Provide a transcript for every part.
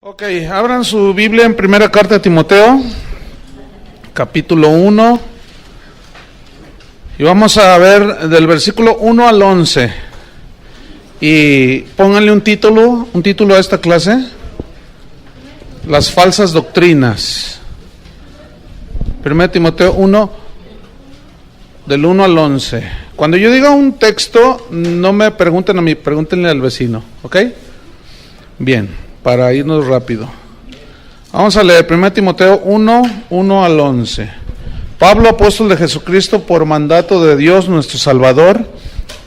Ok, abran su Biblia en primera carta de Timoteo, capítulo 1, y vamos a ver del versículo 1 al 11, y pónganle un título a esta clase: las falsas doctrinas. Primera Timoteo 1, del 1 al 11. Cuando yo diga un texto, no me pregunten a mí, pregúntenle al vecino, ¿ok? Bien. Para irnos rápido, vamos a leer 1 Timoteo 1 al 11. Pablo, apóstol de Jesucristo, por mandato de Dios nuestro Salvador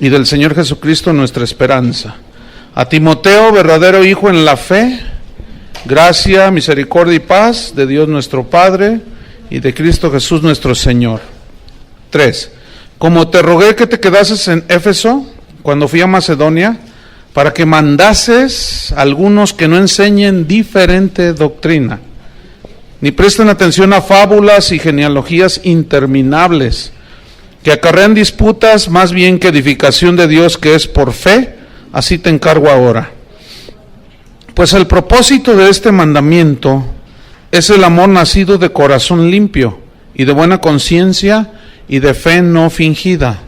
y del Señor Jesucristo nuestra esperanza. A Timoteo, verdadero hijo en la fe, gracia, misericordia y paz de Dios nuestro Padre y de Cristo Jesús nuestro Señor. 3. Como te rogué que te quedases en Éfeso cuando fui a Macedonia, para que mandases a algunos que no enseñen diferente doctrina, ni presten atención a fábulas y genealogías interminables, que acarrean disputas más bien que edificación de Dios que es por fe. Así te encargo ahora. Pues el propósito de este mandamiento es el amor nacido de corazón limpio y de buena conciencia y de fe no fingida,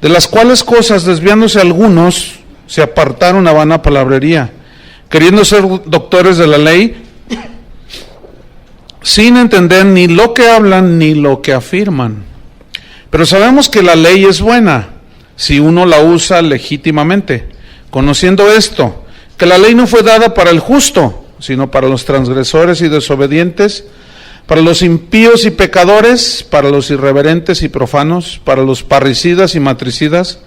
de las cuales cosas, desviándose algunos, se apartaron a vana palabrería, queriendo ser doctores de la ley, sin entender ni lo que hablan ni lo que afirman. Pero sabemos que la ley es buena, si uno la usa legítimamente, conociendo esto, que la ley no fue dada para el justo, sino para los transgresores y desobedientes, para los impíos y pecadores, para los irreverentes y profanos, para los parricidas y matricidas,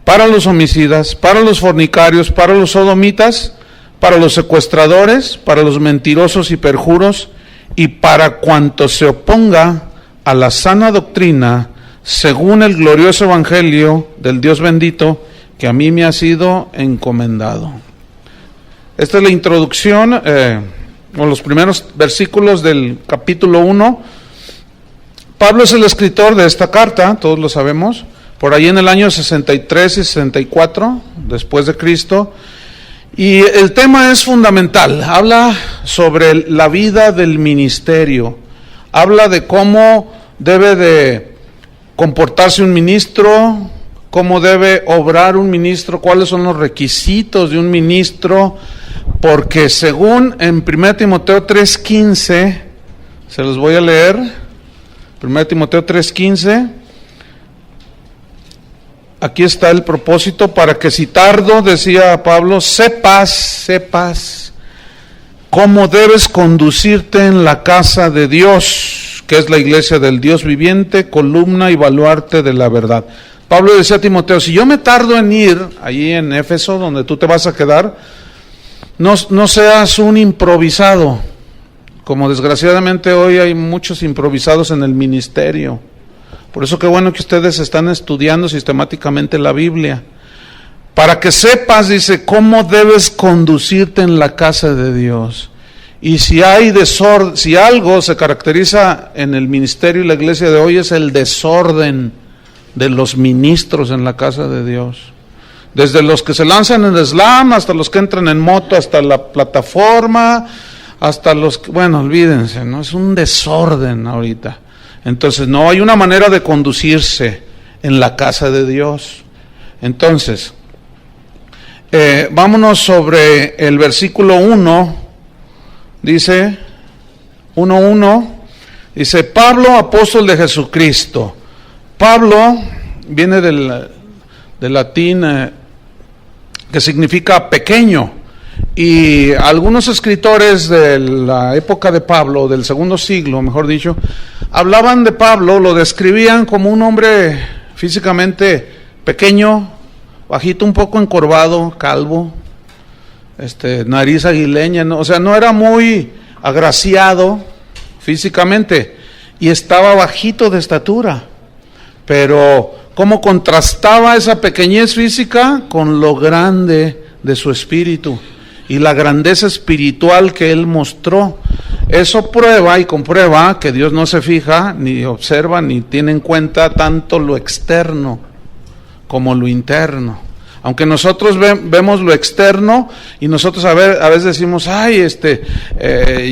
para los homicidas, para los fornicarios, para los sodomitas, para los secuestradores, para los mentirosos y perjuros, y para cuanto se oponga a la sana doctrina, según el glorioso evangelio del Dios bendito, que a mí me ha sido encomendado. Esta es la introducción, o los primeros versículos del capítulo 1. Pablo es el escritor de esta carta, todos lo sabemos, por ahí en el año 63 y 64 después de Cristo, y el tema es fundamental. Habla sobre la vida del ministerio, habla de cómo debe de comportarse un ministro, cómo debe obrar un ministro, cuáles son los requisitos de un ministro, porque según en 1 Timoteo 3:15, se los voy a leer, 1 Timoteo 3:15, aquí está el propósito: para que si tardo, decía Pablo, sepas cómo debes conducirte en la casa de Dios, que es la iglesia del Dios viviente, columna y baluarte de la verdad. Pablo decía a Timoteo: si yo me tardo en ir allí en Éfeso, donde tú te vas a quedar, no seas un improvisado, como desgraciadamente hoy hay muchos improvisados en el ministerio. Por eso qué bueno que ustedes están estudiando sistemáticamente la Biblia, para que sepas, dice, cómo debes conducirte en la casa de Dios. Y si hay desorden, si algo se caracteriza en el ministerio y la iglesia de hoy, es el desorden de los ministros en la casa de Dios. Desde los que se lanzan en slam, hasta los que entran en moto, hasta la plataforma, hasta los que, bueno, olvídense, ¿no? Es un desorden ahorita. Entonces no hay una manera de conducirse en la casa de Dios. Entonces, vámonos sobre el versículo 1, dice 1:1, dice: Pablo, apóstol de Jesucristo. Pablo viene del latín que significa pequeño, y algunos escritores de la época de Pablo, del segundo siglo, mejor dicho, hablaban de Pablo, lo describían como un hombre físicamente pequeño, bajito, un poco encorvado, calvo, nariz aguileña, ¿no? O sea, no era muy agraciado físicamente, y estaba bajito de estatura, pero cómo contrastaba esa pequeñez física con lo grande de su espíritu y la grandeza espiritual que él mostró. Eso prueba y comprueba que Dios no se fija, ni observa, ni tiene en cuenta tanto lo externo como lo interno. Aunque nosotros vemos lo externo y nosotros a veces decimos, ay,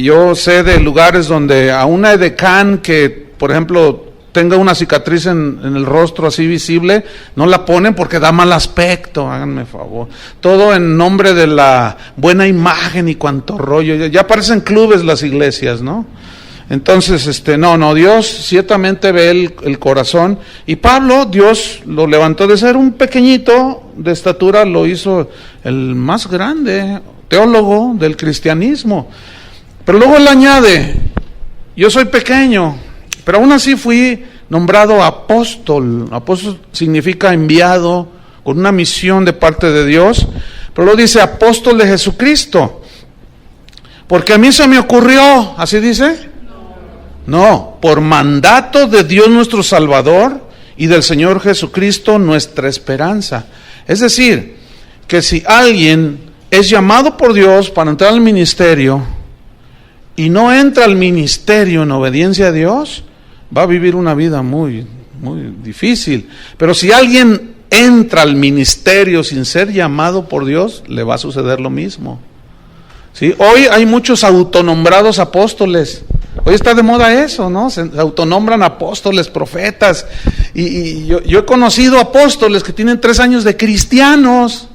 yo sé de lugares donde a una edecán que, por ejemplo, tenga una cicatriz en el rostro así visible, no la ponen porque da mal aspecto, háganme favor. Todo en nombre de la buena imagen y cuanto rollo. Ya parecen clubes las iglesias, ¿no? Entonces, no, Dios ciertamente ve el corazón. Y Pablo, Dios lo levantó de ser un pequeñito de estatura, lo hizo el más grande teólogo del cristianismo. Pero luego él añade, yo soy pequeño, pero aún así fui nombrado apóstol. Apóstol significa enviado con una misión de parte de Dios. Pero luego dice apóstol de Jesucristo. Porque a mí se me ocurrió, ¿así dice? No, por mandato de Dios nuestro Salvador y del Señor Jesucristo nuestra esperanza. Es decir, que si alguien es llamado por Dios para entrar al ministerio y no entra al ministerio en obediencia a Dios, va a vivir una vida muy, muy difícil. Pero si alguien entra al ministerio sin ser llamado por Dios, le va a suceder lo mismo. ¿Sí? Hoy hay muchos autonombrados apóstoles. Hoy está de moda eso, ¿no? Se autonombran apóstoles, profetas. Y yo he conocido apóstoles que tienen 3 años de cristianos.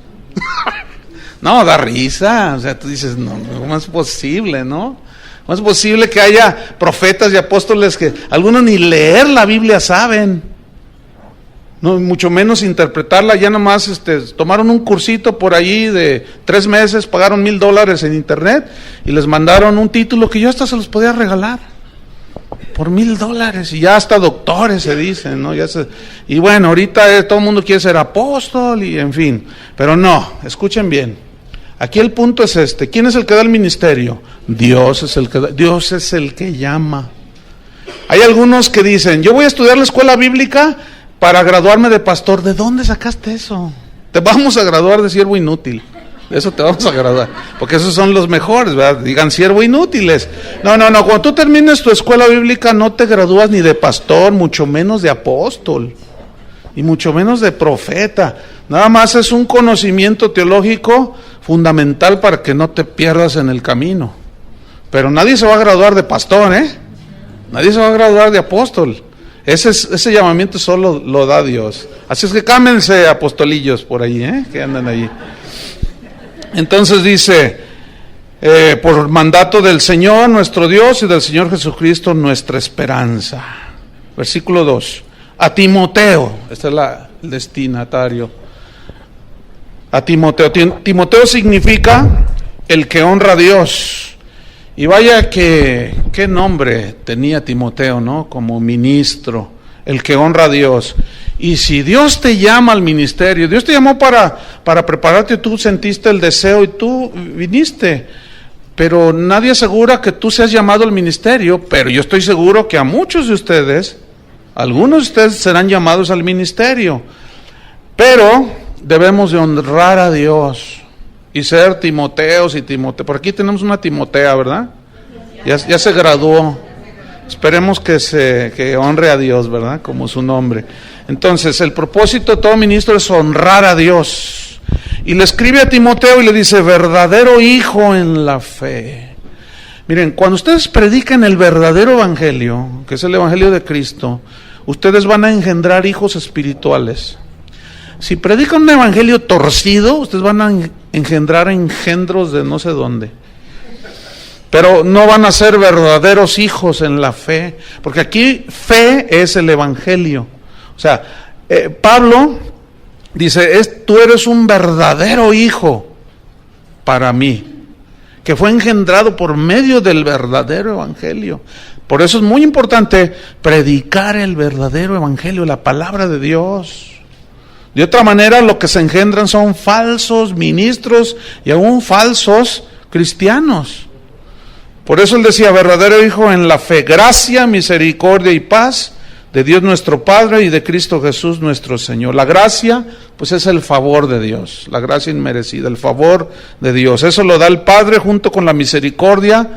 No, da risa. O sea, tú dices, no, ¿cómo es posible, no? ¿Cómo es posible que haya profetas y apóstoles que algunos ni leer la Biblia saben? No, mucho menos interpretarla, ya nomás tomaron un cursito por allí de 3 meses, pagaron $1,000 en internet y les mandaron un título que yo hasta se los podía regalar por $1,000 y ya hasta doctores se dicen, ¿no? Y bueno, ahorita todo el mundo quiere ser apóstol y en fin, pero no, escuchen bien, aquí el punto es ¿quién es el que da el ministerio? Dios es el que llama. Hay algunos que dicen, yo voy a estudiar la escuela bíblica para graduarme de pastor. ¿De dónde sacaste eso? Te vamos a graduar de siervo inútil. De eso te vamos a graduar. Porque esos son los mejores, ¿verdad? Digan siervo inútiles. No. Cuando tú termines tu escuela bíblica no te gradúas ni de pastor, mucho menos de apóstol. Y mucho menos de profeta. Nada más es un conocimiento teológico fundamental para que no te pierdas en el camino. Pero nadie se va a graduar de pastor, ¿eh? Nadie se va a graduar de apóstol. Ese llamamiento solo lo da Dios. Así es que cámbiense apostolillos por ahí, que andan allí. Entonces dice, por mandato del Señor nuestro Dios y del Señor Jesucristo nuestra esperanza. Versículo 2. A Timoteo, este es el destinatario. A Timoteo. Timoteo significa el que honra a Dios. Y vaya qué nombre tenía Timoteo, ¿no? Como ministro, el que honra a Dios. Y si Dios te llama al ministerio, Dios te llamó para prepararte, tú sentiste el deseo y tú viniste. Pero nadie asegura que tú seas llamado al ministerio, pero yo estoy seguro que a muchos de ustedes, algunos de ustedes serán llamados al ministerio. Pero debemos de honrar a Dios. Y ser Timoteos y Timoteo. Por aquí tenemos una Timotea, ¿verdad? Ya se graduó. Esperemos que honre a Dios, ¿verdad? Como su nombre. Entonces, el propósito de todo ministro es honrar a Dios. Y le escribe a Timoteo y le dice, verdadero hijo en la fe. Miren, cuando ustedes predican el verdadero evangelio, que es el evangelio de Cristo, ustedes van a engendrar hijos espirituales. Si predican un evangelio torcido, ustedes van a engendrar engendros de no sé dónde. Pero no van a ser verdaderos hijos en la fe, porque aquí fe es el evangelio. O sea, Pablo dice, tú eres un verdadero hijo para mí, que fue engendrado por medio del verdadero evangelio. Por eso es muy importante predicar el verdadero evangelio, la palabra de Dios. De otra manera, lo que se engendran son falsos ministros y aún falsos cristianos. Por eso él decía, verdadero hijo en la fe, gracia, misericordia y paz de Dios nuestro Padre y de Cristo Jesús nuestro Señor. La gracia, pues es el favor de Dios, la gracia inmerecida, el favor de Dios. Eso lo da el Padre junto con la misericordia,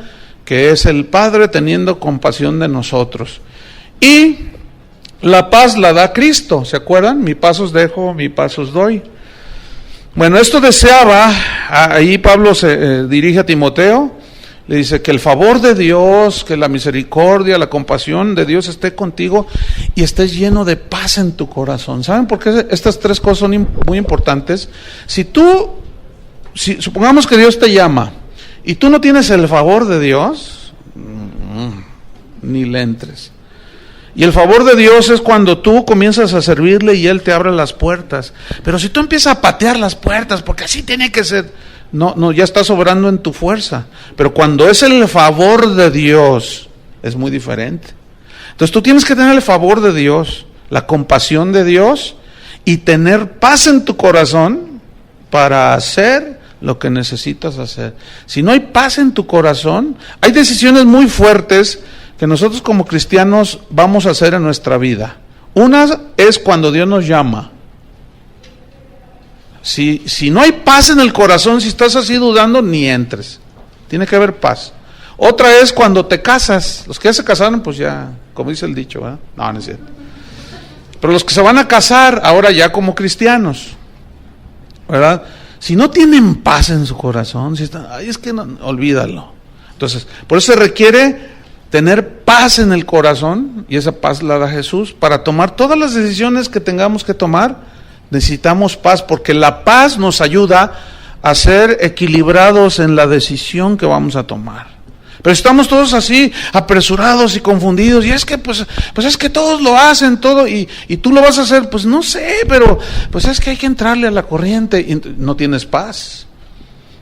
que es el Padre teniendo compasión de nosotros. Y la paz la da Cristo, ¿se acuerdan? Mi paz os dejo, mi paz os doy. Bueno, esto deseaba, ahí Pablo se dirige a Timoteo, le dice que el favor de Dios, que la misericordia, la compasión de Dios esté contigo y estés lleno de paz en tu corazón. ¿Saben por qué estas tres cosas son muy importantes? Si supongamos que Dios te llama y tú no tienes el favor de Dios, ni le entres. Y el favor de Dios es cuando tú comienzas a servirle y Él te abre las puertas. Pero si tú empiezas a patear las puertas, porque así tiene que ser, no, ya estás obrando en tu fuerza. Pero cuando es el favor de Dios, es muy diferente. Entonces tú tienes que tener el favor de Dios, la compasión de Dios y tener paz en tu corazón para hacer lo que necesitas hacer. Si no hay paz en tu corazón, hay decisiones muy fuertes que nosotros como cristianos vamos a hacer en nuestra vida. Una es cuando Dios nos llama. Si no hay paz en el corazón, si estás así dudando, ni entres. Tiene que haber paz. Otra es cuando te casas. Los que ya se casaron, pues ya, como dice el dicho, ¿verdad? No es cierto. Pero los que se van a casar ahora ya como cristianos, ¿verdad? Si no tienen paz en su corazón, si están, ay, es que no, olvídalo. Entonces, por eso se requiere tener paz en el corazón, y esa paz la da Jesús. Para tomar todas las decisiones que tengamos que tomar, necesitamos paz, porque la paz nos ayuda a ser equilibrados en la decisión que vamos a tomar. Pero estamos todos así, apresurados y confundidos, y es que pues es que todos lo hacen, todo, y tú lo vas a hacer, pues no sé, pero pues es que hay que entrarle a la corriente, y no tienes paz.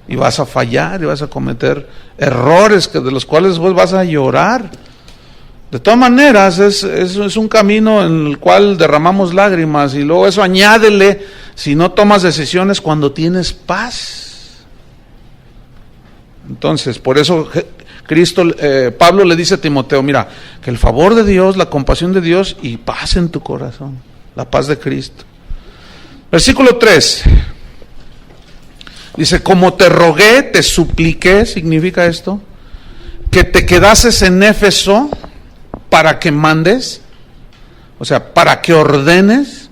Y vas a fallar, y vas a cometer errores de los cuales después vas a llorar. De todas maneras, es un camino en el cual derramamos lágrimas, y luego eso añádele si no tomas decisiones cuando tienes paz. Entonces, por eso Pablo le dice a Timoteo, mira, que el favor de Dios, la compasión de Dios y paz en tu corazón, la paz de Cristo. Versículo 3. Dice, como te rogué, te supliqué, significa esto, que te quedases en Éfeso para que mandes, o sea, para que ordenes,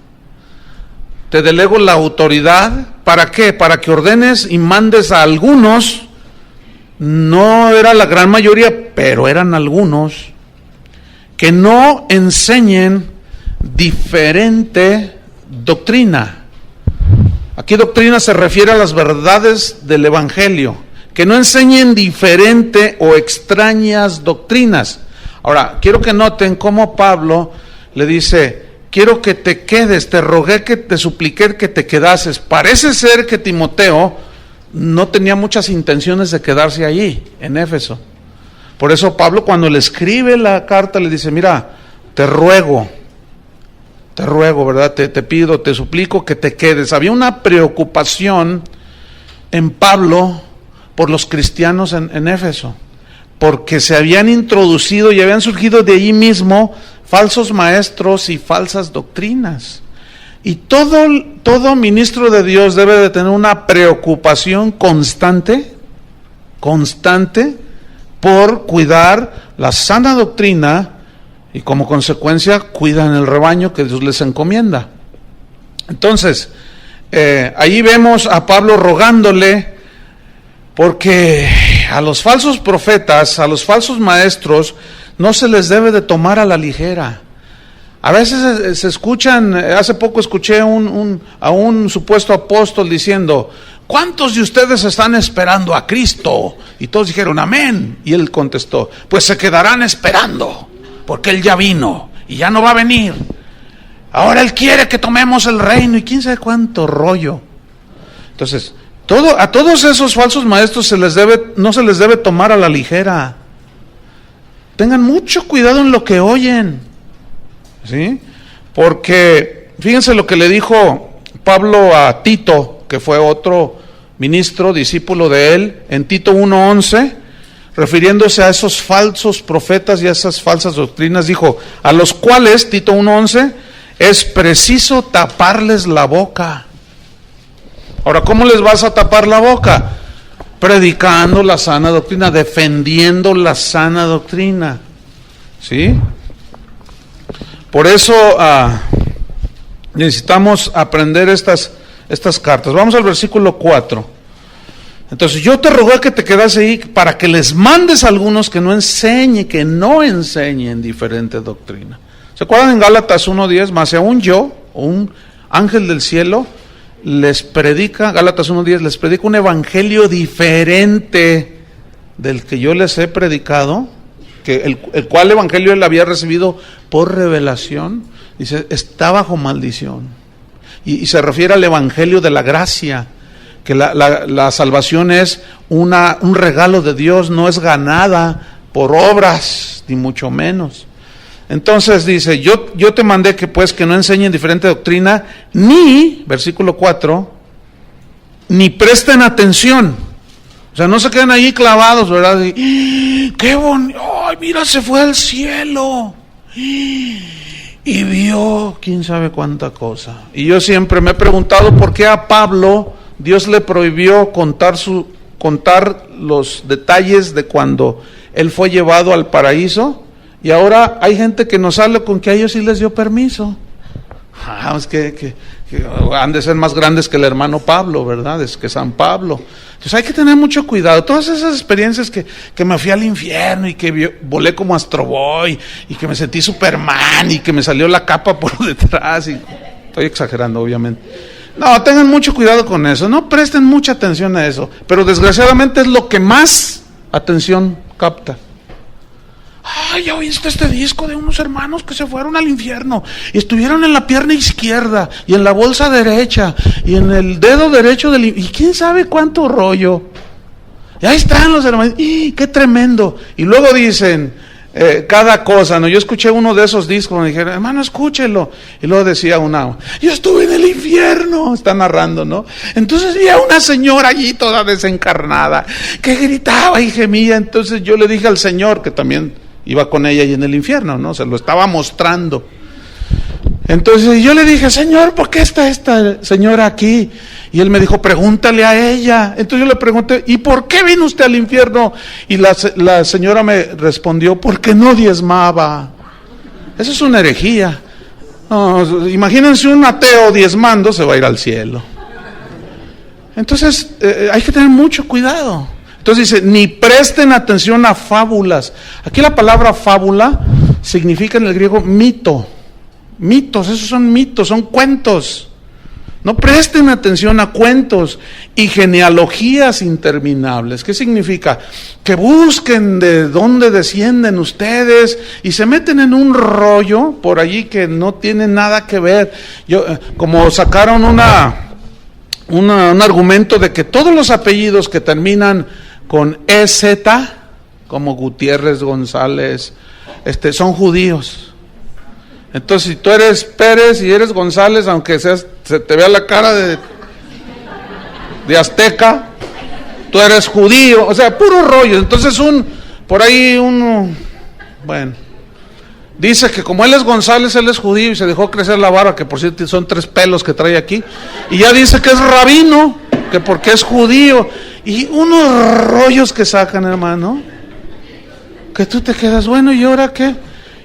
te delego la autoridad, ¿para qué? Para que ordenes y mandes a algunos, no era la gran mayoría, pero eran algunos, que no enseñen diferente doctrina. Aquí doctrina se refiere a las verdades del Evangelio, que no enseñen diferente o extrañas doctrinas. Ahora, quiero que noten cómo Pablo le dice, quiero que te quedes, te rogué, te supliqué que te quedases. Parece ser que Timoteo no tenía muchas intenciones de quedarse allí, en Éfeso. Por eso Pablo, cuando le escribe la carta, le dice, mira, te ruego, ¿verdad? Te pido, te suplico que te quedes. Había una preocupación en Pablo por los cristianos en Éfeso, porque se habían introducido y habían surgido de allí mismo falsos maestros y falsas doctrinas. Y todo ministro de Dios debe de tener una preocupación constante por cuidar la sana doctrina, y como consecuencia cuidan el rebaño que Dios les encomienda. Entonces, ahí vemos a Pablo rogándole, porque a los falsos profetas, a los falsos maestros, no se les debe de tomar a la ligera. A veces se escuchan, hace poco escuché a un supuesto apóstol diciendo, ¿cuántos de ustedes están esperando a Cristo? Y todos dijeron, amén. Y él contestó, pues se quedarán esperando, porque Él ya vino y ya no va a venir. Ahora Él quiere que tomemos el reino y quién sabe cuánto rollo. Entonces, a todos esos falsos maestros no se les debe tomar a la ligera. Tengan mucho cuidado en lo que oyen, ¿sí? Porque fíjense lo que le dijo Pablo a Tito, que fue otro ministro, discípulo de él, en Tito 1:11. Refiriéndose a esos falsos profetas y a esas falsas doctrinas, dijo, a los cuales, Tito 1:11, es preciso taparles la boca. Ahora, ¿cómo les vas a tapar la boca? Predicando la sana doctrina, defendiendo la sana doctrina, ¿sí? Por eso necesitamos aprender estas estas cartas. Vamos al versículo 4. Entonces yo te rogué que te quedas ahí para que les mandes a algunos que no enseñen diferente doctrina. ¿Se acuerdan en Gálatas 1:10? Más si aún yo, un ángel del cielo, les predica, Gálatas 1:10, les predica un evangelio diferente del que yo les he predicado, que el cual evangelio él había recibido por revelación, dice, está bajo maldición. Y se refiere al evangelio de la gracia, que la salvación es un regalo de Dios, no es ganada por obras, ni mucho menos. Entonces dice, yo te mandé que pues que no enseñen diferente doctrina, ni, versículo 4, ni presten atención. O sea, no se queden ahí clavados, ¿verdad? Y, ¡qué bonito! ¡Ay, mira, se fue al cielo! Y vio quién sabe cuánta cosa. Y yo siempre me he preguntado por qué a Pablo Dios le prohibió contar los detalles de cuando él fue llevado al paraíso. Y ahora hay gente que nos habla con que a ellos sí les dio permiso. Es que han de ser más grandes que el hermano Pablo, ¿verdad? Es que San Pablo. Entonces hay que tener mucho cuidado. Todas esas experiencias que me fui al infierno y que volé como Astro Boy y que me sentí Superman y que me salió la capa por detrás. Y estoy exagerando, obviamente. No, tengan mucho cuidado con eso. No presten mucha atención a eso. Pero desgraciadamente es lo que más atención capta. Ay, ¿ya oíste este disco de unos hermanos que se fueron al infierno y estuvieron en la pierna izquierda y en la bolsa derecha y en el dedo derecho y quién sabe cuánto rollo? Y ahí están los hermanos, ¡qué tremendo! Y luego dicen cada cosa, ¿no? Yo escuché uno de esos discos, me dijeron, hermano, escúchelo. Y luego decía una, yo estuve en el infierno, está narrando, ¿no? Entonces vi a una señora allí toda desencarnada, que gritaba y gemía. Entonces yo le dije al Señor, que también iba con ella y en el infierno, ¿no? Se lo estaba mostrando. Entonces yo le dije, Señor, ¿por qué está esta señora aquí? Y él me dijo, pregúntale a ella. Entonces yo le pregunté, ¿y por qué vino usted al infierno? Y la señora me respondió, porque no diezmaba. Eso es una herejía. No, imagínense un ateo diezmando, se va a ir al cielo. Entonces hay que tener mucho cuidado. Entonces dice, ni presten atención a fábulas. Aquí la palabra fábula significa en el griego mito. Mitos, esos son mitos, son cuentos. No presten atención a cuentos y genealogías interminables. ¿Qué significa? Que busquen de dónde descienden ustedes y se meten en un rollo por allí que no tiene nada que ver. Como sacaron un argumento de que todos los apellidos que terminan con EZ, como Gutiérrez, González, son judíos. Entonces, si tú eres Pérez y eres González, aunque se te vea la cara de azteca, tú eres judío, o sea, puro rollo. Entonces bueno, dice que como él es González, él es judío y se dejó crecer la barba, que por cierto son 3 pelos que trae aquí, y ya dice que es rabino, que porque es judío, y unos rollos que sacan, hermano, que tú te quedas, bueno, ¿y ahora qué?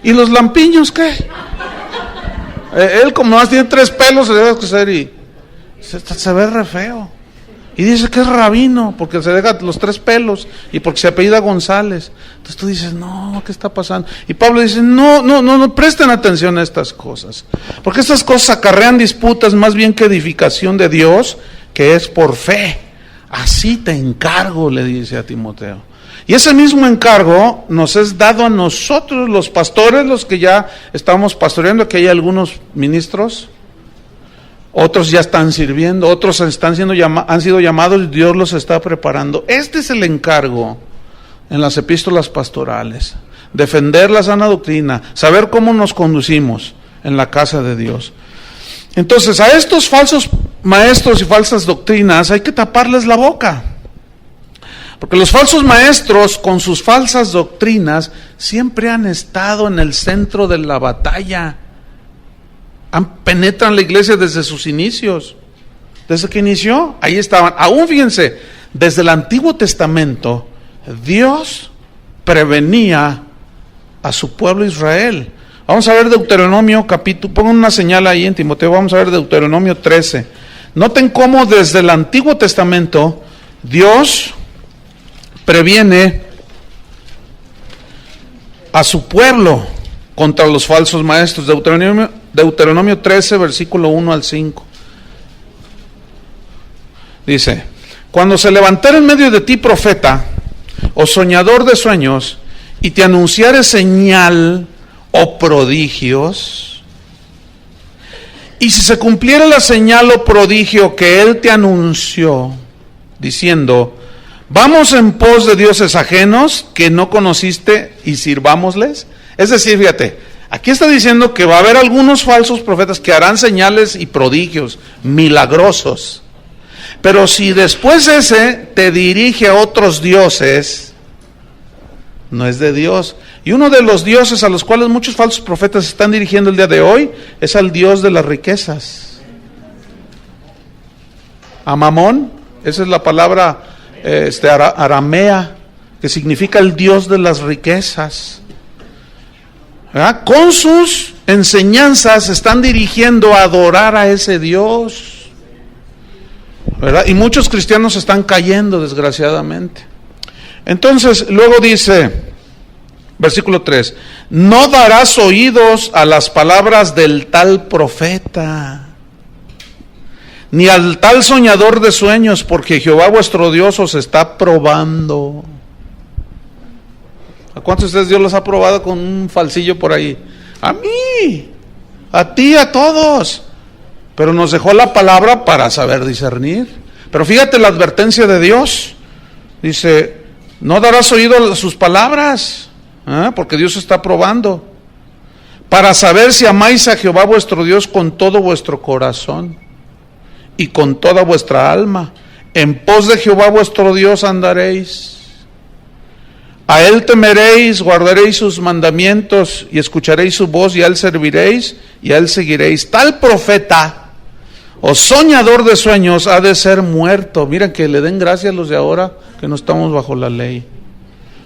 ¿Y los lampiños qué? Él como más tiene 3 pelos se debe crecer y se ve re feo. Y dice que es rabino porque se deja los 3 pelos y porque se apellida González. Entonces tú dices, no, ¿qué está pasando? Y Pablo dice, no presten atención a estas cosas, porque estas cosas acarrean disputas más bien que edificación de Dios, que es por fe. Así te encargo, le dice a Timoteo. Y ese mismo encargo nos es dado a nosotros, los pastores, los que ya estamos pastoreando. Aquí hay algunos ministros, otros ya están sirviendo, otros han sido llamados y Dios los está preparando. Este es el encargo en las epístolas pastorales: defender la sana doctrina, saber cómo nos conducimos en la casa de Dios. Entonces, a estos falsos maestros y falsas doctrinas hay que taparles la boca. Porque los falsos maestros, con sus falsas doctrinas, siempre han estado en el centro de la batalla. Penetran la iglesia desde sus inicios. Desde que inició, ahí estaban. Aún fíjense, desde el Antiguo Testamento, Dios prevenía a su pueblo Israel. Vamos a ver Deuteronomio capítulo, pongan una señal ahí en Timoteo, vamos a ver Deuteronomio 13. Noten cómo desde el Antiguo Testamento Dios previene a su pueblo contra los falsos maestros. Deuteronomio 13, versículo 1 al 5. Dice: cuando se levantare en medio de ti profeta o soñador de sueños, y te anunciare señal o prodigios, y si se cumpliera la señal o prodigio que él te anunció, diciendo: vamos en pos de dioses ajenos que no conociste y sirvámosles. Es decir, fíjate, aquí está diciendo que va a haber algunos falsos profetas que harán señales y prodigios milagrosos. Pero si después ese te dirige a otros dioses, no es de Dios. Y uno de los dioses a los cuales muchos falsos profetas se están dirigiendo el día de hoy es al Dios de las riquezas. A Mamón, esa es la palabra aramea, que significa el Dios de las riquezas. ¿Verdad? Con sus enseñanzas se están dirigiendo a adorar a ese Dios. ¿Verdad? Y muchos cristianos están cayendo, desgraciadamente. Entonces, luego dice, versículo 3, no darás oídos a las palabras del tal profeta, ni al tal soñador de sueños, porque Jehová vuestro Dios os está probando. ¿A cuántos de ustedes Dios los ha probado con un falsillo por ahí? A mí, a ti, a todos. Pero nos dejó la palabra para saber discernir. Pero fíjate la advertencia de Dios. Dice, no darás oído a sus palabras, porque Dios está probando, para saber si amáis a Jehová vuestro Dios con todo vuestro corazón y con toda vuestra alma. En pos de Jehová vuestro Dios andaréis. A él temeréis, guardaréis sus mandamientos y escucharéis su voz, y a él serviréis y a él seguiréis. Tal profeta o soñador de sueños ha de ser muerto. Miren, que le den gracias a los de ahora que no estamos bajo la ley,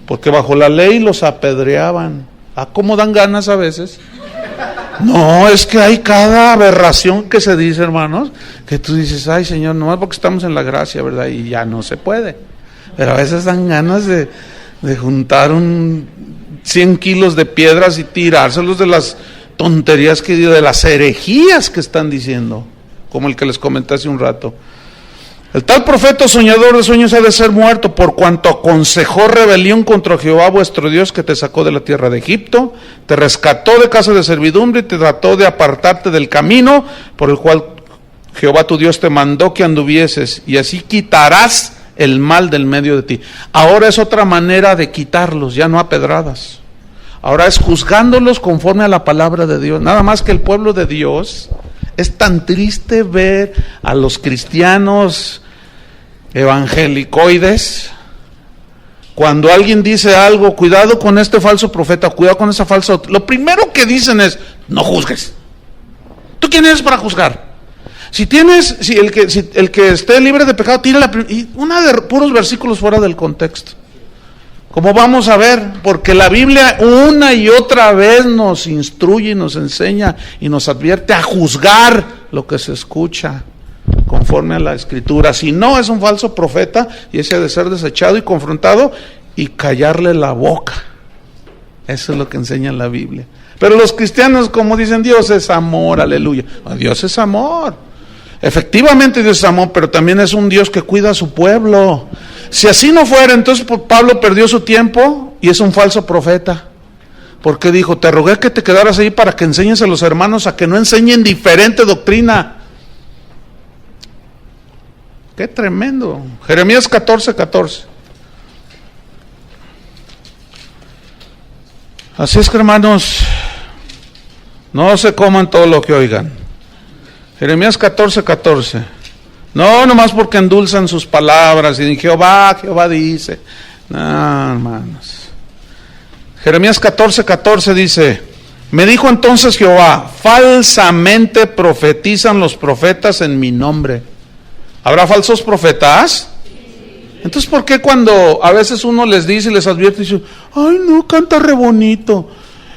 porque bajo la ley los apedreaban. ¿A cómo dan ganas a veces? No, es que hay cada aberración que se dice, hermanos, que tú dices, ay Señor, nomás porque estamos en la gracia, ¿verdad? Y ya no se puede. Pero a veces dan ganas de juntar 100 kilos de piedras y tirárselos de las tonterías que digo, de las herejías que están diciendo, como el que les comenté hace un rato. El tal profeta soñador de sueños ha de ser muerto, por cuanto aconsejó rebelión contra Jehová vuestro Dios, que te sacó de la tierra de Egipto, te rescató de casa de servidumbre y te trató de apartarte del camino por el cual Jehová tu Dios te mandó que anduvieses, y así quitarás el mal del medio de ti. Ahora es otra manera de quitarlos, ya no a pedradas. Ahora es juzgándolos conforme a la palabra de Dios. Nada más que el pueblo de Dios, es tan triste ver a los cristianos evangelicoides, cuando alguien dice algo, cuidado con este falso profeta, cuidado con esa falsa, lo primero que dicen es, no juzgues. ¿Tú quién eres para juzgar? Si el que esté libre de pecado, tira una de puros versículos fuera del contexto. Como vamos a ver, porque la Biblia una y otra vez nos instruye y nos enseña y nos advierte a juzgar lo que se escucha conforme a la Escritura. Si no, es un falso profeta y ese ha de ser desechado y confrontado y callarle la boca. Eso es lo que enseña la Biblia. Pero los cristianos, como dicen, Dios es amor, aleluya. Dios es amor. Efectivamente Dios es amor, pero también es un Dios que cuida a su pueblo. Si así no fuera, entonces Pablo perdió su tiempo y es un falso profeta. Porque dijo, te rogué que te quedaras ahí para que enseñes a los hermanos a que no enseñen diferente doctrina. Qué tremendo. Jeremías 14:14. Así es que, hermanos, no se coman todo lo que oigan. Jeremías 14:14. No, nomás porque endulzan sus palabras y Jehová dice. No, hermanos. Jeremías 14:14 dice, me dijo entonces Jehová, falsamente profetizan los profetas en mi nombre. ¿Habrá falsos profetas? Entonces, ¿por qué cuando a veces uno les dice y les advierte y dice, ay no, canta re bonito,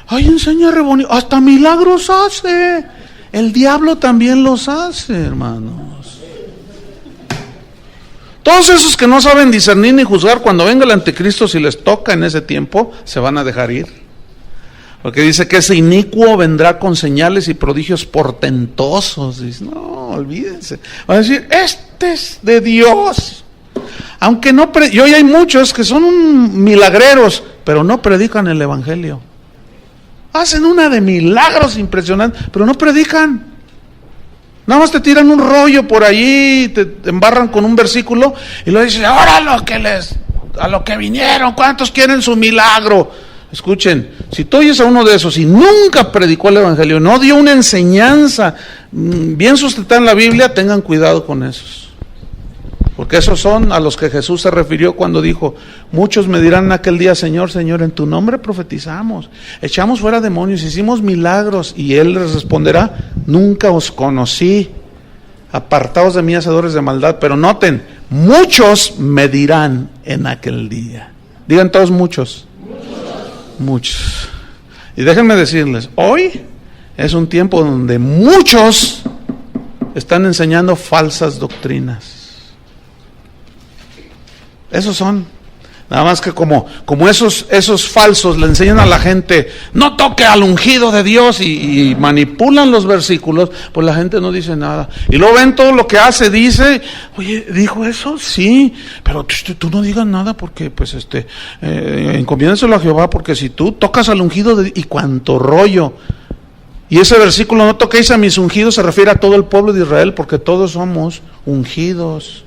ay enseña re bonito, hasta milagros hace? El diablo también los hace, hermanos. Todos esos que no saben discernir ni juzgar, cuando venga el anticristo, si les toca en ese tiempo, se van a dejar ir. Porque dice que ese inicuo vendrá con señales y prodigios portentosos. Dice, no, olvídense. Van a decir, este es de Dios. Aunque no, y hoy hay muchos que son milagreros, pero no predican el evangelio. Hacen una de milagros impresionantes, pero no predican. Nada más te tiran un rollo por allí, te embarran con un versículo y luego dicen, ahora a lo que vinieron, ¿cuántos quieren su milagro? Escuchen, si tú oyes a uno de esos y nunca predicó el evangelio, no dio una enseñanza bien sustentada en la Biblia, tengan cuidado con esos. Porque esos son a los que Jesús se refirió cuando dijo, muchos me dirán en aquel día, Señor, Señor, en tu nombre profetizamos, echamos fuera demonios, hicimos milagros, y Él les responderá, nunca os conocí, apartaos de mí, hacedores de maldad. Pero noten, muchos me dirán en aquel día. Digan todos muchos. Muchos. Y déjenme decirles, hoy es un tiempo donde muchos están enseñando falsas doctrinas. Esos son, nada más que como esos falsos le enseñan a la gente, no toque al ungido de Dios, y manipulan los versículos, pues la gente no dice nada. Y luego ven todo lo que hace, dice, oye, ¿dijo eso? Sí, pero tú no digas nada porque, pues, encomiéndenselo a Jehová, porque si tú tocas al ungido y cuánto rollo. Y ese versículo, no toquéis a mis ungidos, se refiere a todo el pueblo de Israel, porque todos somos ungidos.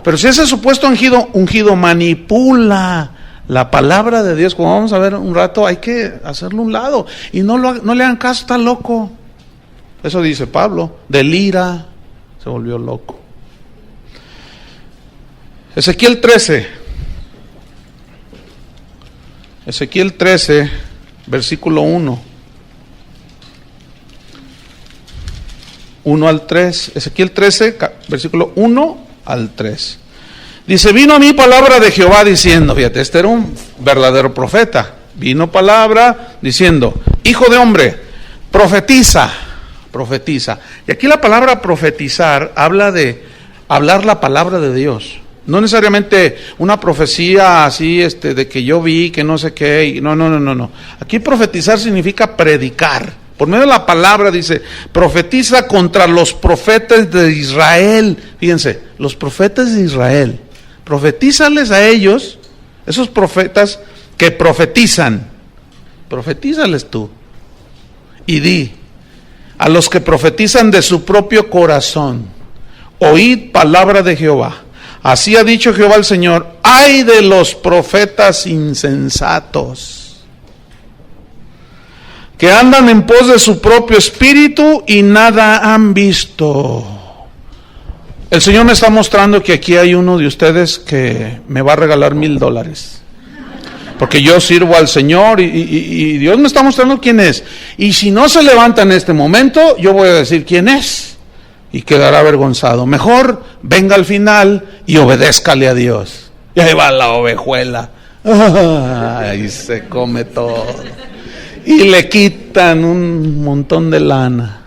Pero si ese supuesto ungido manipula la palabra de Dios, como vamos a ver un rato, hay que hacerlo a un lado. Y no le hagan caso, está loco. Eso dice Pablo, delira, se volvió loco. Ezequiel 13, versículo 1. 1 al 3, Ezequiel 13, versículo 1 al 3. Dice, vino a mí palabra de Jehová diciendo, fíjate, este era un verdadero profeta. Vino palabra diciendo, hijo de hombre, profetiza. Y aquí la palabra profetizar habla de hablar la palabra de Dios. No necesariamente una profecía así, de que yo vi, que no sé qué. No. Aquí profetizar significa predicar. Por medio de la palabra dice, profetiza contra los profetas de Israel. Fíjense, los profetas de Israel. Profetízales a ellos, esos profetas que profetizan. Profetízales tú. Y di, a los que profetizan de su propio corazón, oíd palabra de Jehová. Así ha dicho Jehová el Señor, ay de los profetas insensatos, que andan en pos de su propio espíritu y nada han visto. El Señor me está mostrando que aquí hay uno de ustedes que me va a regalar $1,000. Porque yo sirvo al Señor y Dios me está mostrando quién es. Y si no se levanta en este momento, yo voy a decir quién es. Y quedará avergonzado. Mejor venga al final y obedézcale a Dios. Y ahí va la ovejuela. Ahí se come todo. Y le quitan un montón de lana.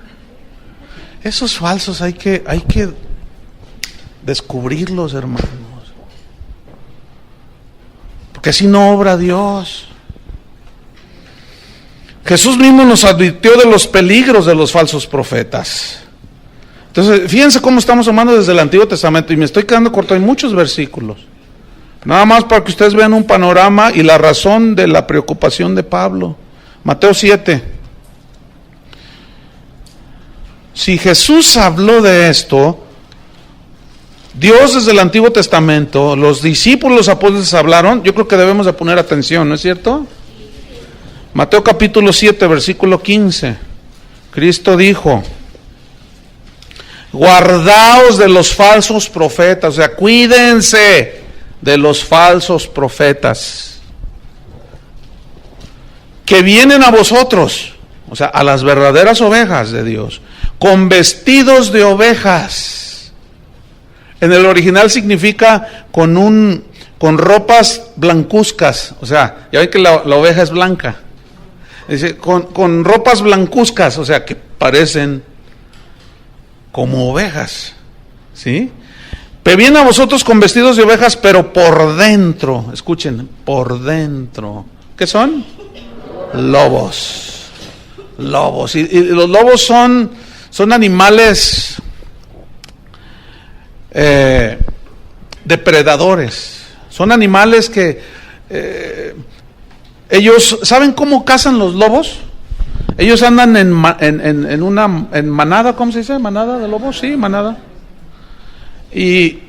Esos falsos hay que descubrirlos, hermanos. Porque así no obra Dios. Jesús mismo nos advirtió de los peligros de los falsos profetas. Entonces, fíjense cómo estamos tomando desde el Antiguo Testamento. Y me estoy quedando corto, hay muchos versículos. Nada más para que ustedes vean un panorama y la razón de la preocupación de Pablo. Mateo 7. Si Jesús habló de esto, Dios desde el Antiguo Testamento, los discípulos, los apóstoles hablaron, yo creo que debemos de poner atención, ¿no es cierto? Mateo capítulo 7, versículo 15. Cristo dijo, guardaos de los falsos profetas, o sea, cuídense de los falsos profetas que vienen a vosotros, o sea, a las verdaderas ovejas de Dios, con vestidos de ovejas. En el original significa con ropas blancuzcas, o sea, ya ven que la oveja es blanca. Dice, con ropas blancuzcas, o sea, que parecen como ovejas, ¿sí? vienen a vosotros con vestidos de ovejas, pero por dentro, escuchen, por dentro, ¿qué son? Lobos. Lobos. Y los lobos son animales depredadores. Son animales que ellos, ¿saben cómo cazan los lobos? Ellos andan en manada, ¿cómo se dice? ¿Manada de lobos? Sí, manada. Y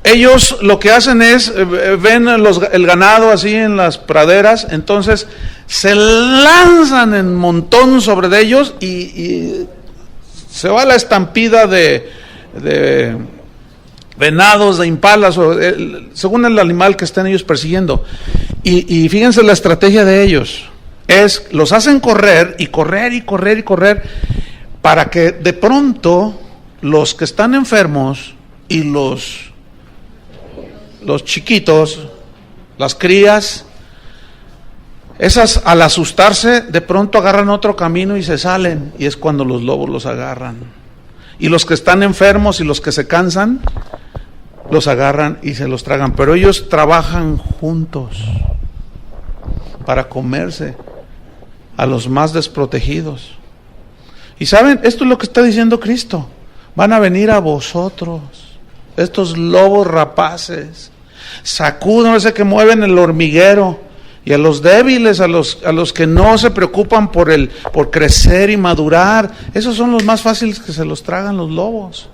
ellos lo que hacen es, ven el ganado así en las praderas, entonces se lanzan en montón sobre de ellos y se va la estampida de venados, de impalas, según el animal que estén ellos persiguiendo. Y fíjense la estrategia de ellos. Los hacen correr y correr y correr y correr para que de pronto los que están enfermos y los chiquitos, las crías, esas al asustarse de pronto agarran otro camino y se salen, y es cuando los lobos los agarran. Y los que están enfermos y los que se cansan los agarran y se los tragan, pero ellos trabajan juntos para comerse a los más desprotegidos. Y saben, esto es lo que está diciendo Cristo: van a venir a vosotros estos lobos rapaces, sacudan ese que mueven el hormiguero, y a los débiles, a los que no se preocupan por crecer y madurar, esos son los más fáciles que se los tragan los lobos.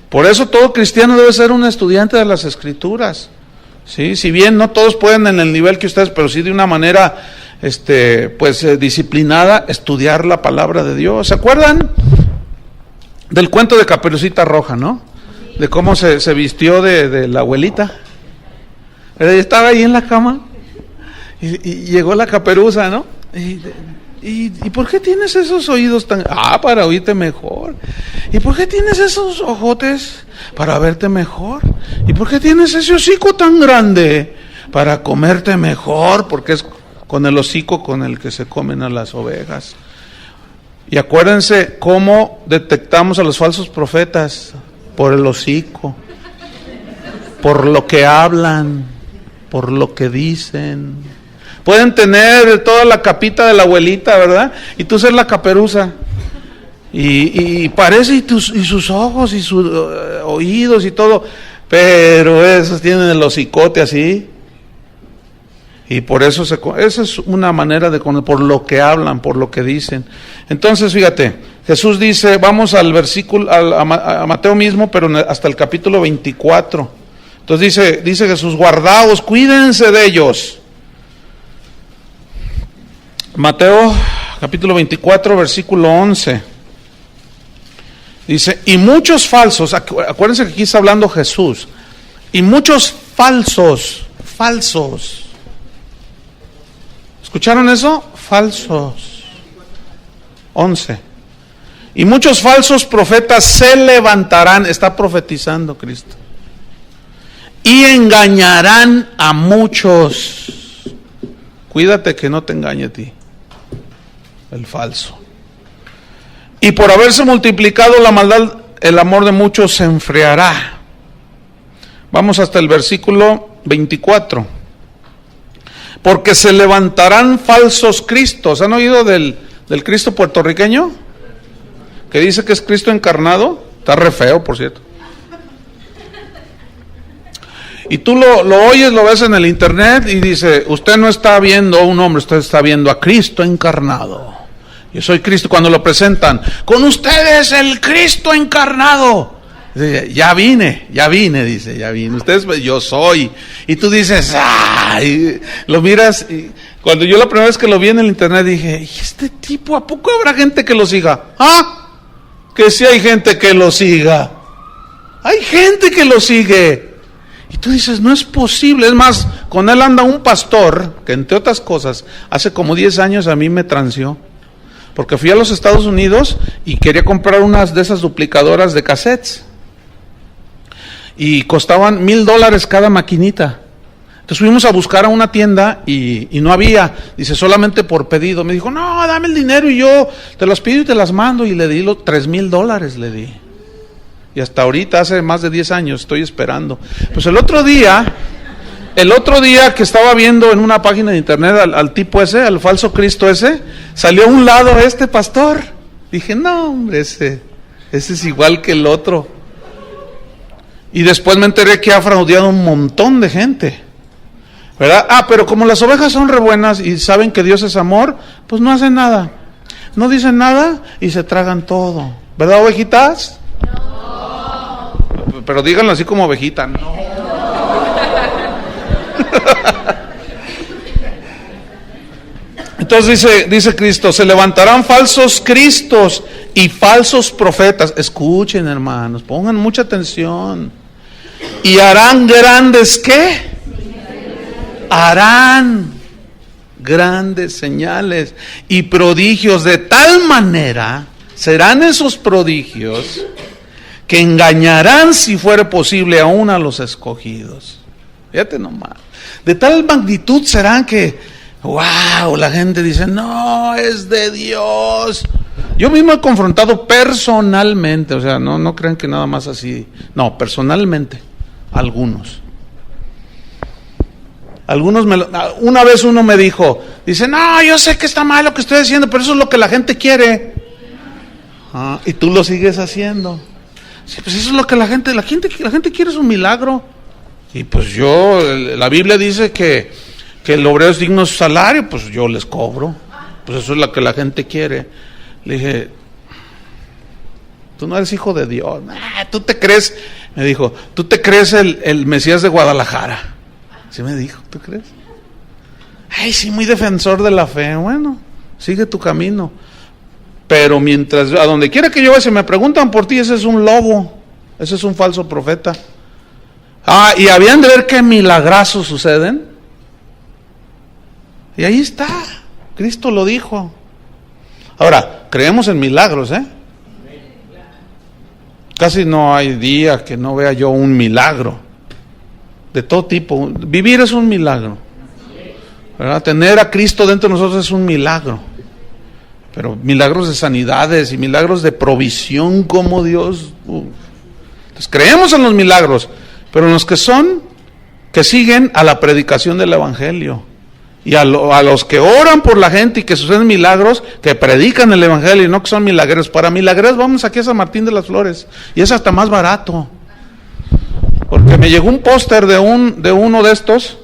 Por eso todo cristiano debe ser un estudiante de las Escrituras. Sí, si bien no todos pueden en el nivel que ustedes, pero sí de una manera disciplinada, estudiar la palabra de Dios. ¿Se acuerdan del cuento de Caperucita Roja, no? De cómo se vistió de la abuelita. Estaba ahí en la cama y llegó la caperuza, ¿no? ¿Y por qué tienes esos oídos tan... para oírte mejor. ¿Y por qué tienes esos ojotes? Para verte mejor. ¿Y por qué tienes ese hocico tan grande? Para comerte mejor, porque es con el hocico con el que se comen a las ovejas. Y acuérdense cómo detectamos a los falsos profetas: por el hocico, por lo que hablan, por lo que dicen. Pueden tener toda la capita de la abuelita, ¿verdad? Y tú ser la caperuza. Y parece, y sus ojos y sus oídos y todo, pero esos tienen el hocicote así. Y por eso esa es una manera de conocer, por lo que hablan, por lo que dicen. Entonces, fíjate, Jesús dice, vamos al versículo, a Mateo mismo, pero hasta el capítulo 24. Entonces dice Jesús: guardaos, cuídense de ellos. Mateo capítulo 24, versículo 11. Dice, y muchos falsos, acuérdense que aquí está hablando Jesús, y muchos falsos. ¿Escucharon eso? Falsos. 11. Y muchos falsos profetas se levantarán, está profetizando Cristo, y engañarán a muchos. Cuídate que no te engañe a ti el falso. Y por haberse multiplicado la maldad, el amor de muchos se enfriará. Vamos hasta el versículo 24. Porque se levantarán falsos cristos. ¿Han oído del Cristo puertorriqueño? Que dice que es Cristo encarnado. Está re feo, por cierto. Y tú lo oyes, lo ves en el internet y dice, usted no está viendo a un hombre, usted está viendo a Cristo encarnado. Yo soy Cristo. Cuando lo presentan, con ustedes el Cristo encarnado. Dice, ya vine, dice, ya vine. Ustedes, yo soy. Y tú dices, ¡ay! Lo miras. Y cuando yo la primera vez que lo vi en el internet dije, ¿y este tipo, a poco habrá gente que lo siga? Que sí hay gente que lo siga. Hay gente que lo sigue. Y tú dices, no es posible. Es más, con él anda un pastor que, entre otras cosas, hace como 10 años a mí me transió. Porque fui a los Estados Unidos y quería comprar unas de esas duplicadoras de cassettes. Y costaban $1,000 cada maquinita. Entonces fuimos a buscar a una tienda y no había. Dice, solamente por pedido. Me dijo, no, dame el dinero y yo te las pido y te las mando. Y le di los $3,000, le di. Y hasta ahorita, hace más de 10 años, estoy esperando. Pues el otro día que estaba viendo en una página de internet al tipo ese, al falso Cristo ese, salió a un lado este pastor. Dije, no hombre, ese es igual que el otro. Y después me enteré que ha fraudeado un montón de gente, ¿verdad? Pero como las ovejas son re buenas y saben que Dios es amor, pues no hacen nada. No dicen nada y se tragan todo. ¿Verdad, ovejitas? No. Pero díganlo así como ovejita, no. Entonces dice Cristo, se levantarán falsos cristos y falsos profetas. Escuchen, hermanos, pongan mucha atención. Y harán grandes, ¿qué? Harán grandes señales y prodigios, de tal manera serán esos prodigios que engañarán, si fuere posible, aún a los escogidos. Fíjate nomás. De tal magnitud serán que, wow, la gente dice, no, es de Dios. Yo mismo he confrontado personalmente, o sea, no crean que nada más así, no, personalmente, algunos. Una vez uno me dijo, dice, no, yo sé que está mal lo que estoy haciendo, pero eso es lo que la gente quiere. Y tú lo sigues haciendo. Sí, pues eso es lo que la gente quiere, es un milagro. Y pues la Biblia dice que el obrero es digno de su salario, pues yo les cobro. Pues eso es lo que la gente quiere. Le dije, tú no eres hijo de Dios. Tú te crees, me dijo, tú te crees el Mesías de Guadalajara. Así me dijo, ¿tú crees? Ay, sí, muy defensor de la fe. Bueno, sigue tu camino. Pero mientras, a donde quiera que yo vaya, si me preguntan por ti, ese es un lobo, ese es un falso profeta. Y habían de ver qué milagrazos suceden. Y ahí está, Cristo lo dijo. Ahora, creemos en milagros, Casi no hay día que no vea yo un milagro, de todo tipo. Vivir es un milagro, ¿verdad? Tener a Cristo dentro de nosotros es un milagro. Pero milagros de sanidades y milagros de provisión como Dios. Entonces creemos en los milagros, pero en los que siguen a la predicación del Evangelio. Y a los que oran por la gente y que suceden milagros, que predican el Evangelio y no que son milagreros. Para milagreros vamos aquí a San Martín de las Flores, y es hasta más barato. Porque me llegó un póster de uno de estos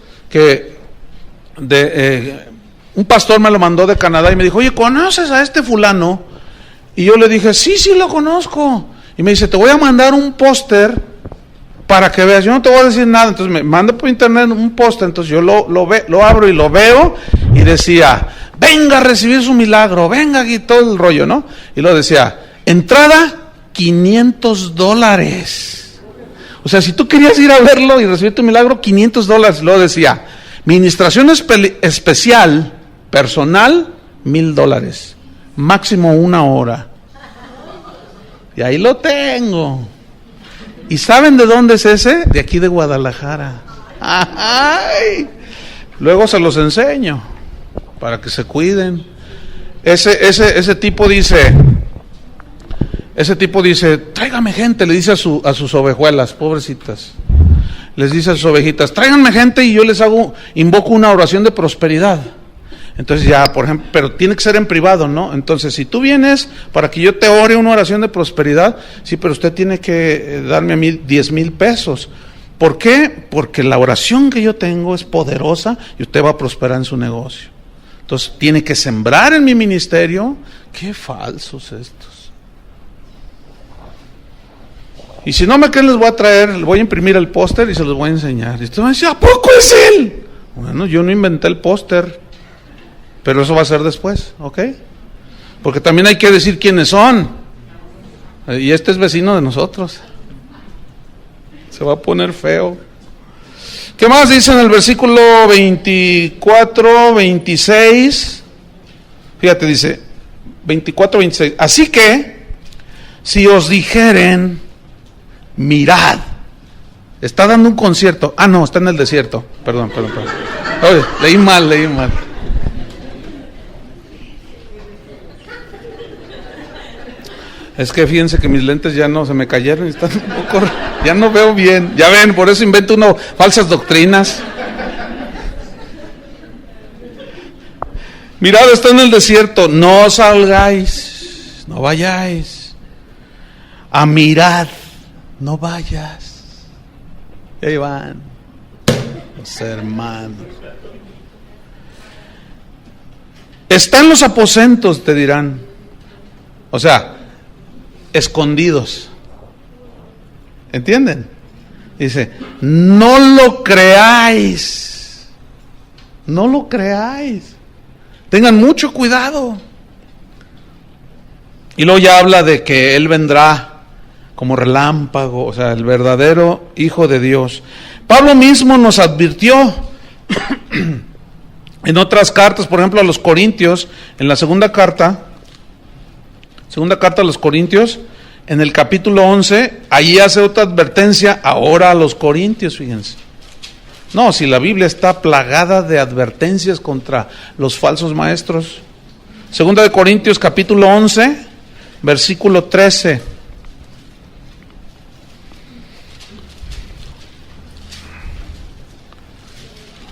un pastor me lo mandó de Canadá y me dijo, oye, ¿conoces a este fulano? Y yo le dije, sí lo conozco. Y me dice, te voy a mandar un póster para que veas. Yo no te voy a decir nada. Entonces me manda por internet un póster. Entonces yo lo abro y lo veo, y decía, venga a recibir su milagro, venga aquí, todo el rollo, ¿no? Y luego decía, entrada $500. O sea, si tú querías ir a verlo y recibir tu milagro, $500. Luego decía, ministración especial, personal, $1,000, máximo 1 hora. Y ahí lo tengo. ¿Y saben de dónde es ese? De aquí de Guadalajara. ¡Ay! Luego se los enseño para que se cuiden. Ese tipo dice, tráigame gente, le dice a sus ovejuelas, pobrecitas. Les dice a sus ovejitas, tráiganme gente y yo les invoco una oración de prosperidad. Entonces ya, por ejemplo, pero tiene que ser en privado, ¿no? Entonces, si tú vienes para que yo te ore una oración de prosperidad, sí, pero usted tiene que darme a mí 10,000 pesos. ¿Por qué? Porque la oración que yo tengo es poderosa y usted va a prosperar en su negocio. Entonces, tiene que sembrar en mi ministerio. Qué falsos estos. Y si no me creen, les voy a traer, les voy a imprimir el póster y se los voy a enseñar. Y usted va a decir, ¿a poco es él? Bueno, yo no inventé el póster, pero eso va a ser después, ¿ok? Porque también hay que decir quiénes son. Y este es vecino de nosotros. Se va a poner feo. ¿Qué más dice en el versículo 24, 26? Fíjate, dice 24, 26. Así que, si os dijeren, mirad. Está dando un concierto. No, está en el desierto. Perdón. Oye, leí mal. Es que fíjense que mis lentes ya no se me cayeron y están un poco, ya no veo bien. Ya ven, por eso invento uno falsas doctrinas. Mirad, está en el desierto, no salgáis, no vayáis. A mirad, no vayas. Y ahí van los hermanos. Está en los aposentos, te dirán. O sea, escondidos. ¿Entienden? Dice, no lo creáis. No lo creáis. Tengan mucho cuidado. Y luego ya habla de que Él vendrá como relámpago, o sea, el verdadero Hijo de Dios. Pablo mismo nos advirtió en otras cartas, por ejemplo a los Corintios, en la segunda carta a los Corintios, en el capítulo 11, ahí hace otra advertencia ahora a los Corintios, fíjense. No, si la Biblia está plagada de advertencias contra los falsos maestros. Segunda de Corintios capítulo 11, versículo 13.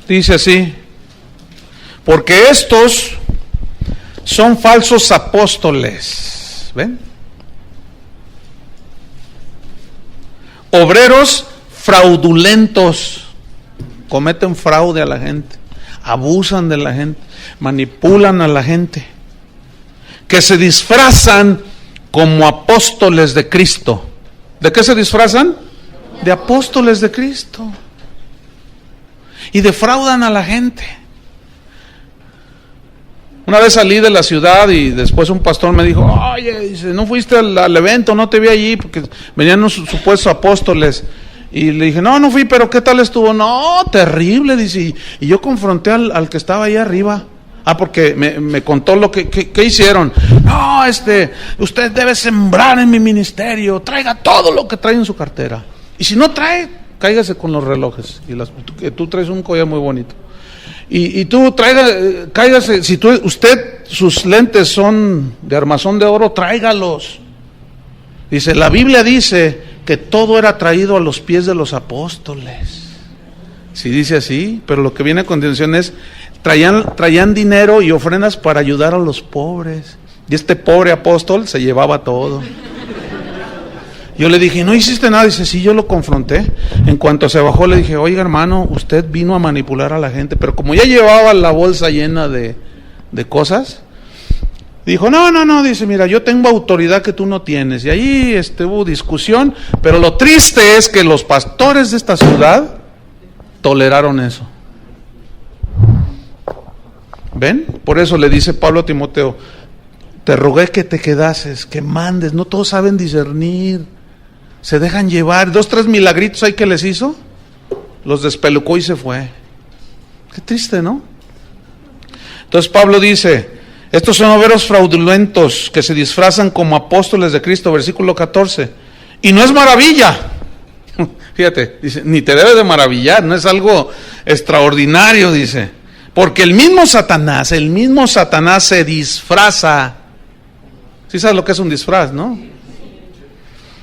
Dice así: porque estos son falsos apóstoles, ¿ven? Obreros fraudulentos. Cometen fraude a la gente, abusan de la gente, manipulan a la gente, que se disfrazan como apóstoles de Cristo. ¿De qué se disfrazan? De apóstoles de Cristo. Y defraudan a la gente. Una vez salí de la ciudad y después un pastor me dijo, oye, dice, ¿no fuiste al evento? No te vi allí porque venían unos supuestos apóstoles. Y le dije, no fui, pero ¿qué tal estuvo? No, terrible, dice. Y yo confronté al que estaba ahí arriba. Porque me contó lo que hicieron. No, usted debe sembrar en mi ministerio. Traiga todo lo que trae en su cartera. Y si no trae, cáigase con los relojes. Y tú traes un collar muy bonito. Y tú cáigase. Si sus lentes son de armazón de oro, tráigalos. Dice, la Biblia dice que todo era traído a los pies de los apóstoles. Sí dice así, pero lo que viene a continuación es, traían dinero y ofrendas para ayudar a los pobres. Y este pobre apóstol se llevaba todo. Yo le dije, ¿no hiciste nada? Dice, sí, yo lo confronté. En cuanto se bajó le dije, oiga hermano, usted vino a manipular a la gente. Pero como ya llevaba la bolsa llena de cosas, dijo, no, dice, mira, yo tengo autoridad que tú no tienes. Y ahí hubo discusión, pero lo triste es que los pastores de esta ciudad toleraron eso. ¿Ven? Por eso le dice Pablo a Timoteo, te rogué que te quedases, que mandes, no todos saben discernir, se dejan llevar. 2, 3 milagritos ahí que les hizo, los despelucó y se fue. Qué triste, ¿no? Entonces Pablo dice, estos son obreros fraudulentos que se disfrazan como apóstoles de Cristo, versículo 14. Y no es maravilla. Fíjate, dice, ni te debe de maravillar, no es algo extraordinario, dice. Porque el mismo Satanás se disfraza. ¿Sí sabes lo que es un disfraz, no?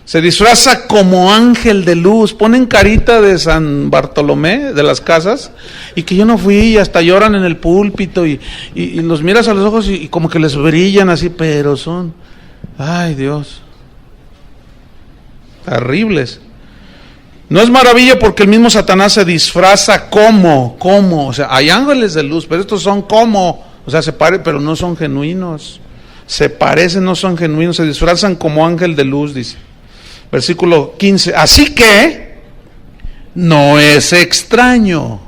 Se disfraza como ángel de luz. Ponen carita de San Bartolomé, de las casas, y que yo no fui, y hasta lloran en el púlpito, y los miras a los ojos y como que les brillan así, pero son, ay Dios, terribles. No es maravilla porque el mismo Satanás se disfraza como, o sea, hay ángeles de luz, pero estos son como, o sea, se parecen, pero no son genuinos. Se parecen, no son genuinos, se disfrazan como ángel de luz, dice. Versículo 15, así que no es extraño,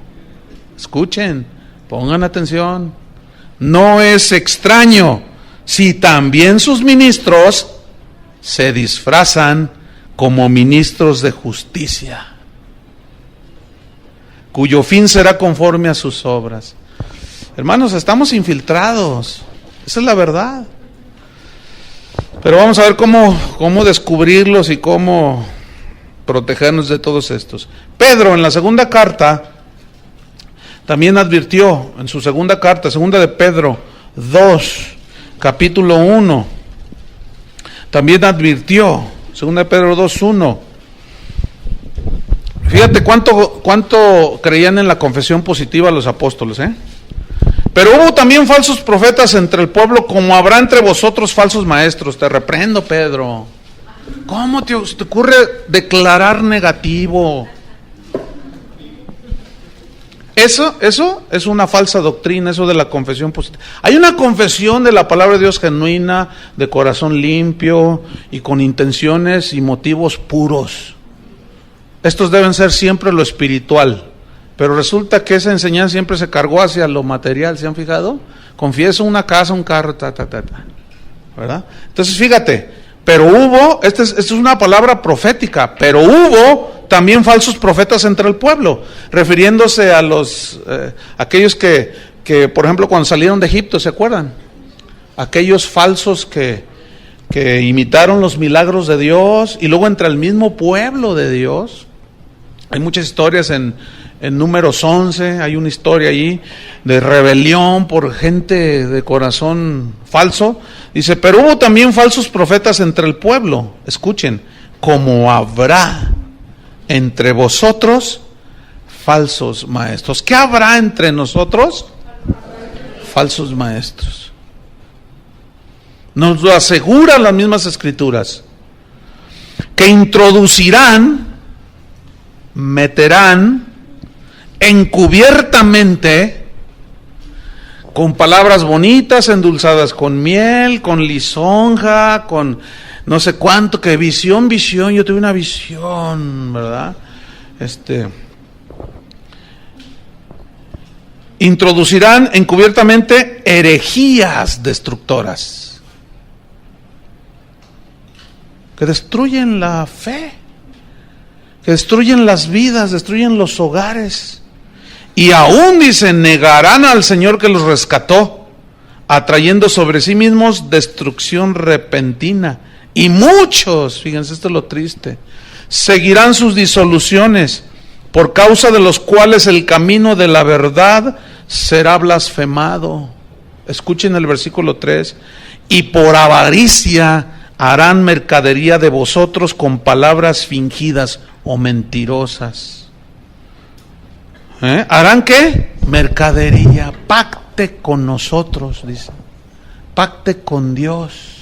escuchen, pongan atención, no es extraño si también sus ministros se disfrazan como ministros de justicia, cuyo fin será conforme a sus obras. Hermanos, estamos infiltrados, esa es la verdad. Pero vamos a ver cómo descubrirlos y cómo protegernos de todos estos. Pedro en la segunda carta también advirtió, en su segunda carta, segunda de Pedro 2, capítulo 1, también advirtió, 2 Pedro 2:1. Fíjate cuánto creían en la confesión positiva los apóstoles, ¿eh? Pero hubo también falsos profetas entre el pueblo, como habrá entre vosotros falsos maestros. Te reprendo, Pedro. ¿Cómo te ocurre declarar negativo? Eso es una falsa doctrina, eso de la confesión positiva. Hay una confesión de la palabra de Dios genuina, de corazón limpio y con intenciones y motivos puros. Estos deben ser siempre lo espiritual. Pero resulta que esa enseñanza siempre se cargó hacia lo material, ¿se han fijado? Confieso una casa, un carro, ¿verdad? Entonces fíjate, pero hubo, esta es una palabra profética, pero hubo también falsos profetas entre el pueblo, refiriéndose a los aquellos que, por ejemplo, cuando salieron de Egipto, ¿se acuerdan? Aquellos falsos que imitaron los milagros de Dios, y luego entre el mismo pueblo de Dios. Hay muchas historias en Números 11, hay una historia allí de rebelión por gente de corazón falso. Dice, pero hubo también falsos profetas entre el pueblo. Escuchen, como habrá entre vosotros falsos maestros. ¿Qué habrá entre nosotros? Falsos maestros. Nos lo aseguran las mismas escrituras, que introducirán, meterán encubiertamente, con palabras bonitas, endulzadas con miel, con lisonja, con no sé cuánto, que visión, yo tuve una visión, ¿verdad? Introducirán encubiertamente herejías destructoras, que destruyen la fe, que destruyen las vidas, destruyen los hogares. Y aún, dice, negarán al Señor que los rescató, atrayendo sobre sí mismos destrucción repentina. Y muchos, fíjense, esto es lo triste, seguirán sus disoluciones, por causa de los cuales el camino de la verdad será blasfemado. Escuchen el versículo 3. Y por avaricia harán mercadería de vosotros con palabras fingidas o mentirosas. ¿Harán qué? Mercadería. Pacte con nosotros, dice. Pacte con Dios.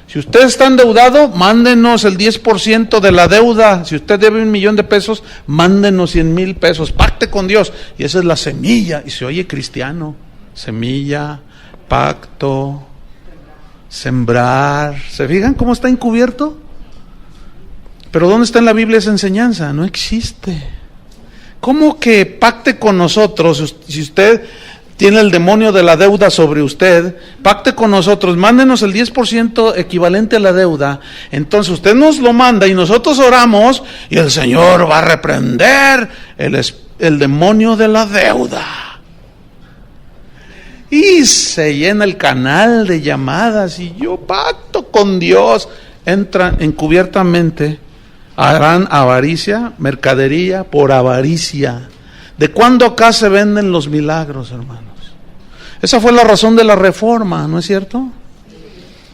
Si usted está endeudado, mándenos el 10% de la deuda. Si usted debe $1,000,000 de pesos, mándenos 100,000 pesos. Pacte con Dios. Y esa es la semilla. Y se oye cristiano. Semilla, pacto, sembrar. ¿Se fijan cómo está encubierto? Pero ¿dónde está en la Biblia esa enseñanza? No existe. ¿Cómo que pacte con nosotros? Si usted tiene el demonio de la deuda sobre usted, pacte con nosotros, mándenos el 10% equivalente a la deuda. Entonces usted nos lo manda y nosotros oramos y el Señor va a reprender el demonio de la deuda. Y se llena el canal de llamadas y yo pacto con Dios. Entran encubiertamente. Harán avaricia, mercadería por avaricia. ¿De cuándo acá se venden los milagros, hermanos? Esa fue la razón de la reforma, ¿no es cierto?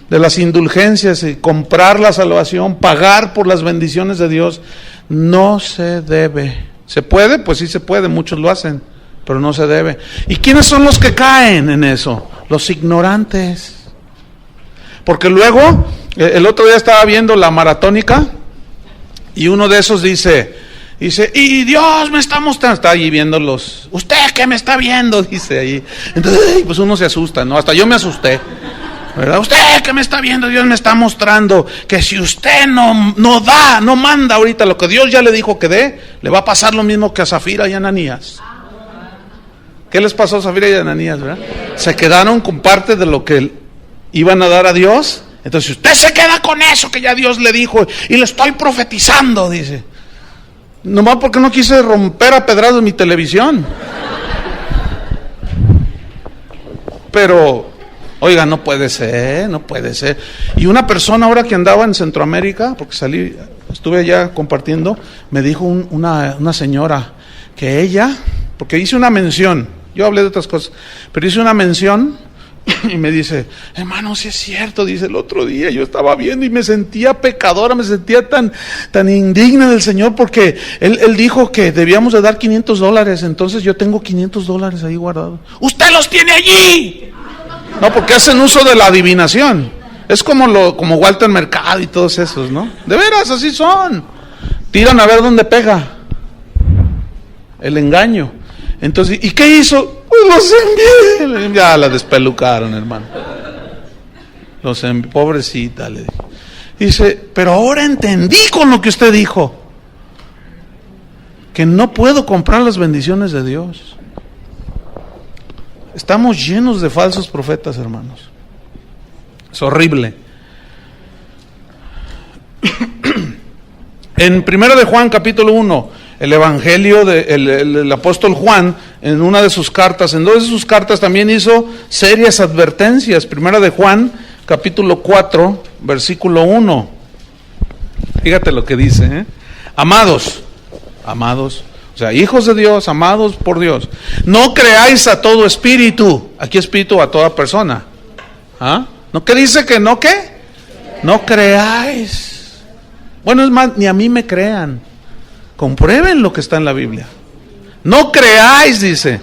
De las indulgencias y comprar la salvación, pagar por las bendiciones de Dios. No se debe. ¿Se puede? Pues sí se puede, muchos lo hacen, pero no se debe. ¿Y quiénes son los que caen en eso? Los ignorantes. Porque luego, el otro día estaba viendo la maratónica, y uno de esos dice, y Dios me está mostrando, está allí viéndolos, ¿usted qué me está viendo? Dice ahí. Entonces, pues uno se asusta, ¿no? Hasta yo me asusté, ¿verdad? ¿Usted qué me está viendo? Dios me está mostrando que si usted no manda ahorita lo que Dios ya le dijo que dé, le va a pasar lo mismo que a Zafira y a Ananías. ¿Qué les pasó a Zafira y a Ananías, verdad? Se quedaron con parte de lo que iban a dar a Dios. Entonces, si usted se queda con eso que ya Dios le dijo y le estoy profetizando, dice, nomás porque no quise romper a pedradas mi televisión. Pero, oiga, no puede ser. Y una persona ahora que andaba en Centroamérica, porque estuve allá compartiendo, me dijo una señora que ella, porque hice una mención, yo hablé de otras cosas, pero hice una mención Y me dice, hermano, si es cierto, dice, el otro día yo estaba viendo y me sentía pecadora, me sentía tan indigna del Señor, porque él dijo que debíamos de dar $500, entonces yo tengo $500 ahí guardados. ¡Usted los tiene allí! No, porque hacen uso de la adivinación. Es como Walter Mercado y todos esos, ¿no? De veras, así son. Tiran a ver dónde pega el engaño. Entonces, ¿y qué hizo? Pues los envié. Ya la despelucaron, hermano. Pobrecita, le dije. Dice, pero ahora entendí con lo que usted dijo, que no puedo comprar las bendiciones de Dios. Estamos llenos de falsos profetas, hermanos. Es horrible. En 1 de Juan, capítulo 1, el evangelio del apóstol Juan, en una de sus cartas, en dos de sus cartas también hizo serias advertencias. 1 de Juan, capítulo 4, versículo 1. Fíjate lo que dice, Amados, o sea, hijos de Dios, amados por Dios, no creáis a todo espíritu. Aquí espíritu a toda persona. ¿Ah? ¿No que dice que no qué? No creáis. Bueno, es más, ni a mí me crean. Comprueben lo que está en la Biblia. No creáis, dice,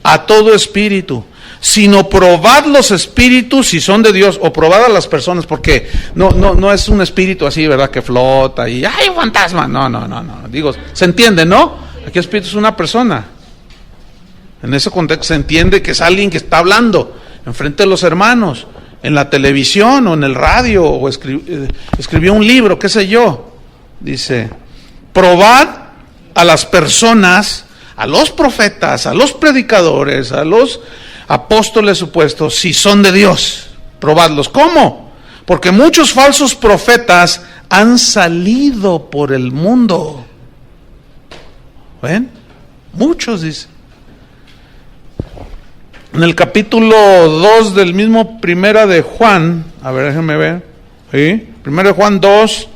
a todo espíritu, sino probad los espíritus si son de Dios, o probad a las personas, porque no es un espíritu así, ¿verdad? Que flota y ¡ay, un fantasma! No. Digo, ¿se entiende, no? Aquí espíritu es una persona. En ese contexto se entiende que es alguien que está hablando enfrente de los hermanos, en la televisión o en el radio, o escribió un libro, qué sé yo. Dice, probad a las personas, a los profetas, a los predicadores, a los apóstoles supuestos, si son de Dios. Probadlos. ¿Cómo? Porque muchos falsos profetas han salido por el mundo. ¿Ven? Muchos, dice. En el capítulo 2 del mismo 1 de Juan, a ver, déjenme ver. ¿Sí? 1 de Juan 2,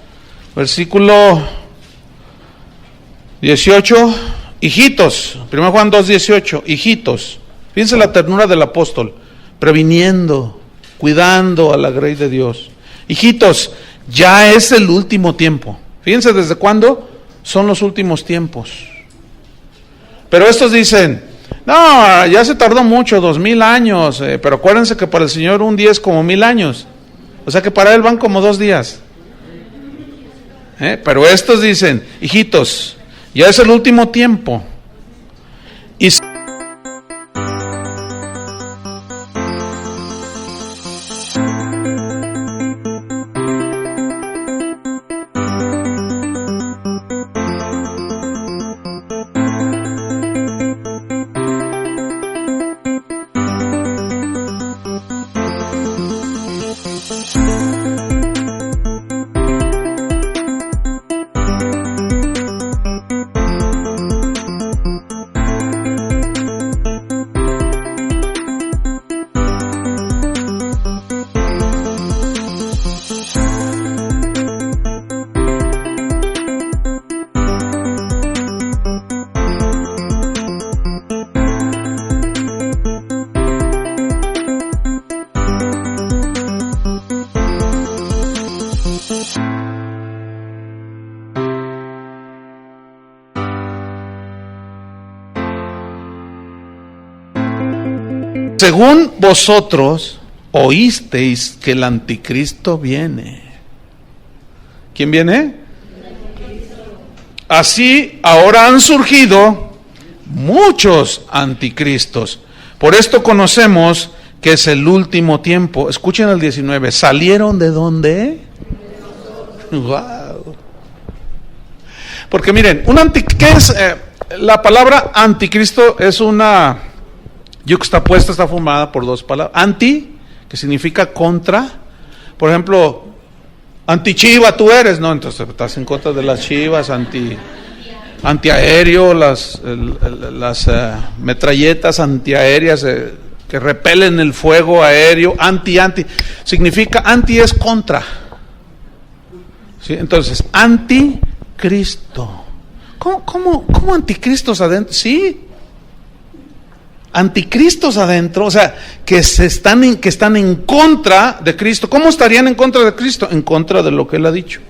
versículo 18. Hijitos, 1 Juan 2, 18. Hijitos. Fíjense la ternura del apóstol, previniendo, cuidando a la grey de Dios. Hijitos, ya es el último tiempo. Fíjense desde cuándo son los últimos tiempos. Pero estos dicen, no, ya se tardó mucho, 2000 años, pero acuérdense que para el Señor un día es como 1000 años. O sea que para Él van como 2 días. Pero estos dicen, hijitos, ya es el último tiempo. Y según vosotros oísteis que el anticristo viene. ¿Quién viene? Así ahora han surgido muchos anticristos. Por esto conocemos que es el último tiempo. Escuchen el 19. ¿Salieron de dónde? Wow. Porque miren, ¿qué es? La palabra anticristo es una yuxtapuesta, está formada por dos palabras. Anti, que significa contra. Por ejemplo, antichiva tú eres, ¿no? Entonces estás en contra de las chivas, antiaéreo, las metralletas antiaéreas que repelen el fuego aéreo, anti. Significa, anti es contra. ¿Sí? Entonces, anticristo. ¿Cómo anticristos adentro? Sí. anticristos adentro, o sea, que están en contra de Cristo. ¿Cómo estarían en contra de Cristo? En contra de lo que Él ha dicho,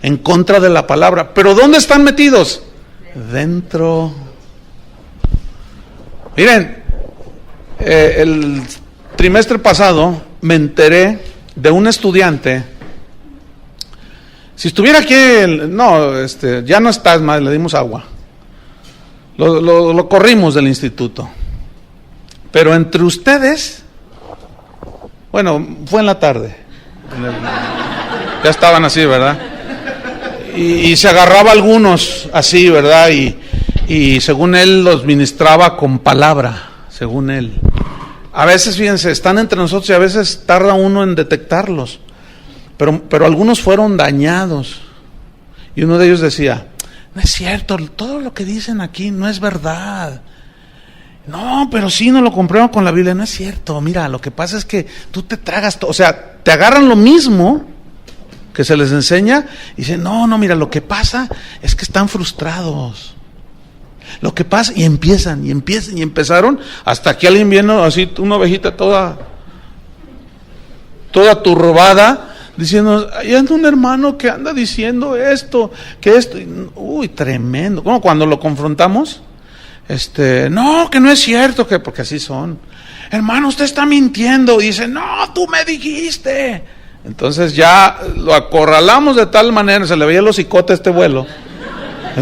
en contra de la palabra. ¿Pero dónde están metidos? Dentro. Miren, el trimestre pasado me enteré de un estudiante. Si estuviera aquí, ya no está, más, le dimos agua. Lo corrimos del instituto. Pero entre ustedes, bueno, fue en la tarde. Ya estaban así, ¿verdad? Y se agarraba a algunos así, ¿verdad? Y según él los ministraba con palabra, según él. A veces, fíjense, están entre nosotros y a veces tarda uno en detectarlos. Pero algunos fueron dañados. Y uno de ellos decía: no es cierto, todo lo que dicen aquí no es verdad. No, pero sí nos lo comprueban con la Biblia. No es cierto, mira, lo que pasa es que tú te tragas todo. O sea, te agarran lo mismo que se les enseña y dicen: no, mira, lo que pasa es que están frustrados. Lo que pasa, y empezaron, hasta que alguien vino así, una ovejita toda turbada, diciendo: hay un hermano que anda diciendo esto, que esto, uy, tremendo. Como cuando lo confrontamos, no, que no es cierto, porque así son. Hermano, usted está mintiendo. Y dice: no, tú me dijiste. Entonces ya lo acorralamos de tal manera, se le veía el hocicote a este vuelo.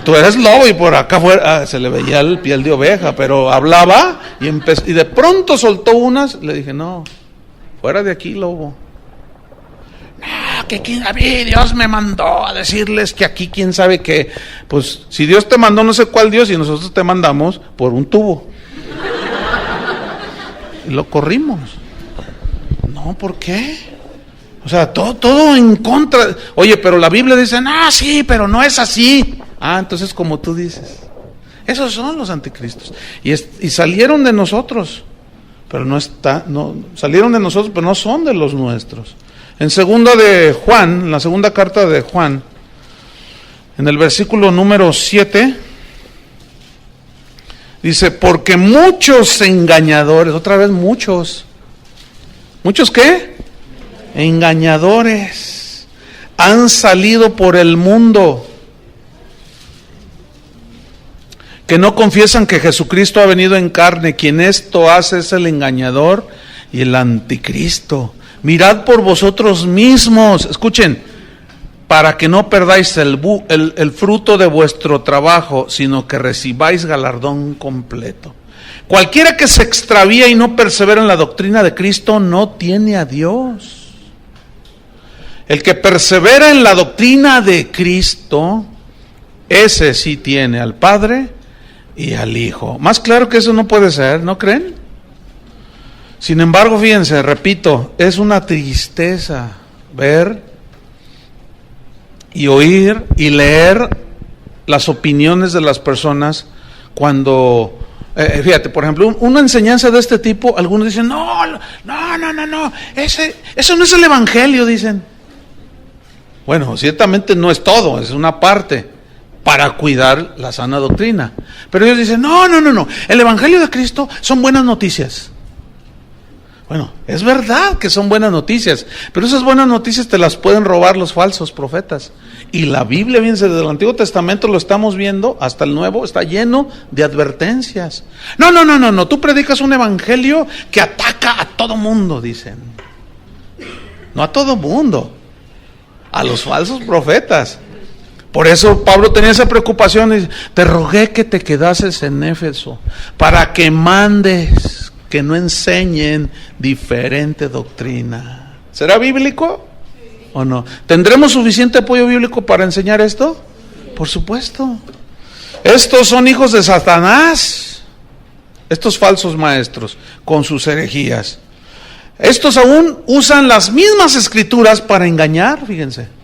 Tú eres lobo, y por acá afuera se le veía el piel de oveja, pero hablaba y de pronto soltó unas. Le dije: no, fuera de aquí, lobo. No, que a mí Dios me mandó a decirles que aquí quién sabe qué. Pues si Dios te mandó, no sé cuál Dios, y nosotros te mandamos por un tubo. Y lo corrimos. No, ¿por qué? O sea, todo en contra. Oye, pero la Biblia dice: no, sí, pero no es así. Entonces, como tú dices, esos son los anticristos. Y salieron de nosotros, pero salieron de nosotros, pero no son de los nuestros. En la segunda carta de Juan, en el versículo número 7, dice: porque muchos engañadores, otra vez muchos ¿qué? Engañadores han salido por el mundo, que no confiesan que Jesucristo ha venido en carne. Quien esto hace es el engañador y el anticristo. Mirad por vosotros mismos, escuchen, para que no perdáis el fruto de vuestro trabajo, sino que recibáis galardón completo. Cualquiera que se extravía y no persevera en la doctrina de Cristo no tiene a Dios. El que persevera en la doctrina de Cristo, ese sí tiene al Padre y al Hijo. Más claro que eso no puede ser, ¿no creen? Sin embargo, fíjense, repito, es una tristeza ver y oír y leer las opiniones de las personas cuando, fíjate, por ejemplo, una enseñanza de este tipo, algunos dicen: no, eso no es el Evangelio, dicen. Bueno, ciertamente no es todo, es una parte para cuidar la sana doctrina. Pero ellos dicen: no, el Evangelio de Cristo son buenas noticias. Bueno, es verdad que son buenas noticias, pero esas buenas noticias te las pueden robar los falsos profetas. Y la Biblia, bien, desde el Antiguo Testamento lo estamos viendo, hasta el Nuevo, está lleno de advertencias. No, tú predicas un evangelio que ataca a todo mundo, dicen. No a todo mundo, a los falsos profetas. Por eso Pablo tenía esa preocupación y dice: te rogué que te quedases en Éfeso, para que mandes que no enseñen diferente doctrina. ¿Será bíblico o no? ¿Tendremos suficiente apoyo bíblico para enseñar esto? Por supuesto. Estos son hijos de Satanás, estos falsos maestros, con sus herejías. Estos aún usan las mismas escrituras para engañar, fíjense.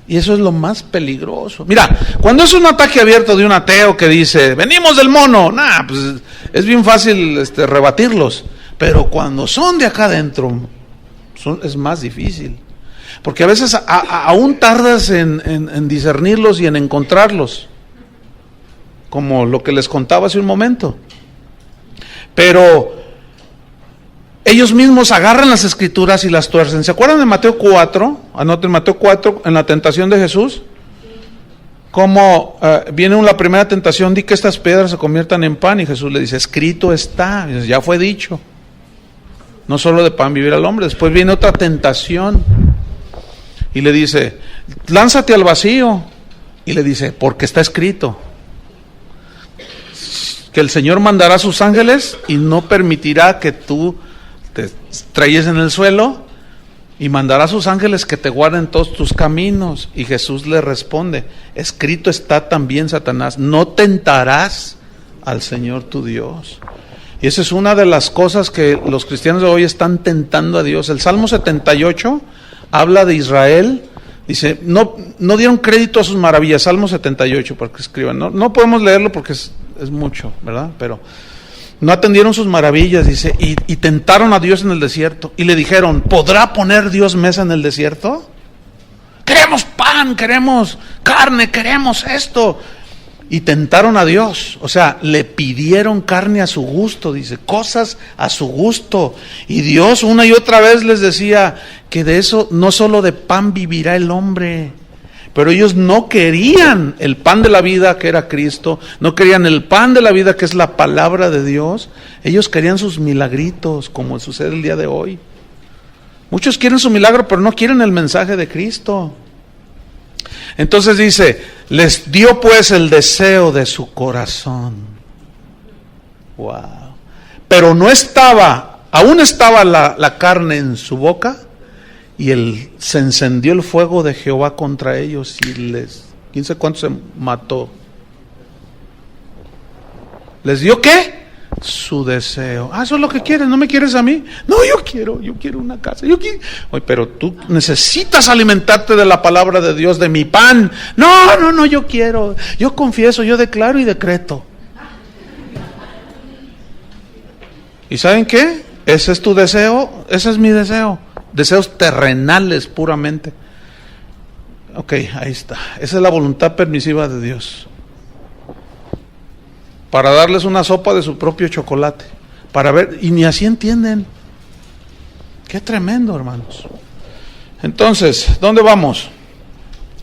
Y eso es lo más peligroso. Mira, cuando es un ataque abierto de un ateo que dice: venimos del mono, pues es bien fácil rebatirlos. Pero cuando son de acá adentro, es más difícil. Porque a veces aún tardas en discernirlos y en encontrarlos. Como lo que les contaba hace un momento. Pero ellos mismos agarran las escrituras y las tuercen. ¿Se acuerdan de Mateo 4? Anoten Mateo 4, en la tentación de Jesús. Como viene la primera tentación, di que estas piedras se conviertan en pan, y Jesús le dice, escrito está, y dice, ya fue dicho, no solo de pan vivirá el hombre. Después viene otra tentación, y le dice, lánzate al vacío, y le dice, porque está escrito, que el Señor mandará a sus ángeles, y no permitirá que tú te estrelles en el suelo, y mandará a sus ángeles que te guarden todos tus caminos. Y Jesús le responde, escrito está también, Satanás, no tentarás al Señor tu Dios. Y esa es una de las cosas que los cristianos de hoy están tentando a Dios. El Salmo 78 habla de Israel, dice, no dieron crédito a sus maravillas. Salmo 78, para que escriban, no podemos leerlo porque es mucho, ¿verdad? Pero no atendieron sus maravillas, dice, y tentaron a Dios en el desierto, y le dijeron, ¿podrá poner Dios mesa en el desierto? Queremos pan, queremos carne, queremos esto. Y tentaron a Dios, o sea, le pidieron carne a su gusto, dice, cosas a su gusto. Y Dios una y otra vez les decía que de eso, no solo de pan vivirá el hombre. Pero ellos no querían el pan de la vida, que era Cristo, no querían el pan de la vida, que es la palabra de Dios. Ellos querían sus milagritos, como sucede el día de hoy. Muchos quieren su milagro, pero no quieren el mensaje de Cristo. Entonces dice, les dio pues el deseo de su corazón. Wow. Pero aún estaba la carne en su boca, y se encendió el fuego de Jehová contra ellos, y quién sabe cuánto se mató. ¿Les dio qué? Su deseo. Eso es lo que quieres, ¿no me quieres a mí? No, yo quiero una casa. Oye, pero tú necesitas alimentarte de la palabra de Dios, de mi pan. No, yo confieso, yo declaro y decreto. ¿Y saben qué? Ese es tu deseo, ese es mi deseo. Deseos terrenales puramente. Ok, ahí está. Esa es la voluntad permisiva de Dios. Para darles una sopa de su propio chocolate. Para ver, y ni así entienden. Qué tremendo, hermanos. Entonces, ¿dónde vamos?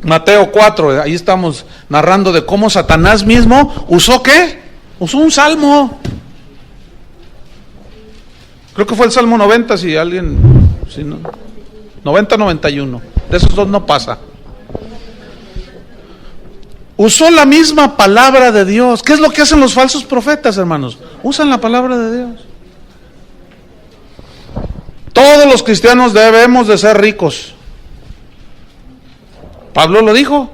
Mateo 4, ahí estamos narrando de cómo Satanás mismo usó ¿qué? Usó un salmo. Creo que fue el Salmo 90, si alguien... Si no, 90-91, de esos dos no pasa. Usó la misma palabra de Dios. ¿Qué es lo que hacen los falsos profetas, hermanos? Usan la palabra de Dios. Todos los cristianos debemos de ser ricos. Pablo lo dijo,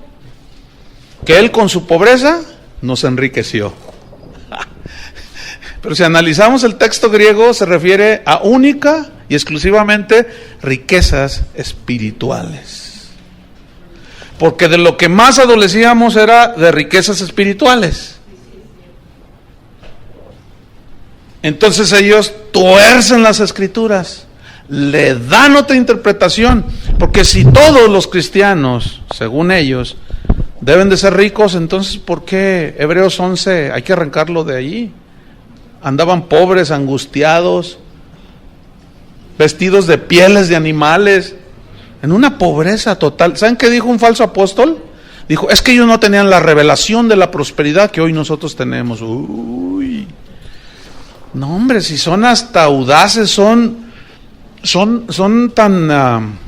que él con su pobreza nos enriqueció. Pero si analizamos el texto griego, se refiere a única y exclusivamente riquezas espirituales. Porque de lo que más adolecíamos era de riquezas espirituales. Entonces ellos tuercen las escrituras, le dan otra interpretación. Porque si todos los cristianos, según ellos, deben de ser ricos, entonces ¿por qué Hebreos 11 hay que arrancarlo de allí? Andaban pobres, angustiados, vestidos de pieles de animales, en una pobreza total. ¿Saben qué dijo un falso apóstol? Dijo, es que ellos no tenían la revelación de la prosperidad que hoy nosotros tenemos. Uy, no hombre, si son hasta audaces, son tan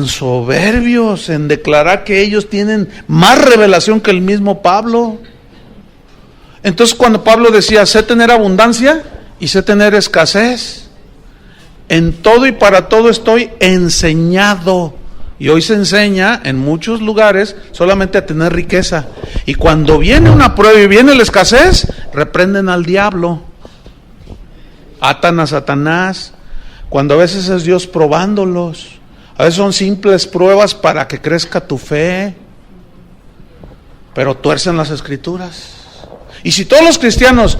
soberbios en declarar que ellos tienen más revelación que el mismo Pablo. Entonces cuando Pablo decía, sé tener abundancia y sé tener escasez, en todo y para todo estoy enseñado. Y hoy se enseña en muchos lugares solamente a tener riqueza. Y cuando viene una prueba y viene la escasez, reprenden al diablo, atan a Satanás, cuando a veces es Dios probándolos. A veces son simples pruebas para que crezca tu fe, pero tuercen las escrituras. Y si todos los cristianos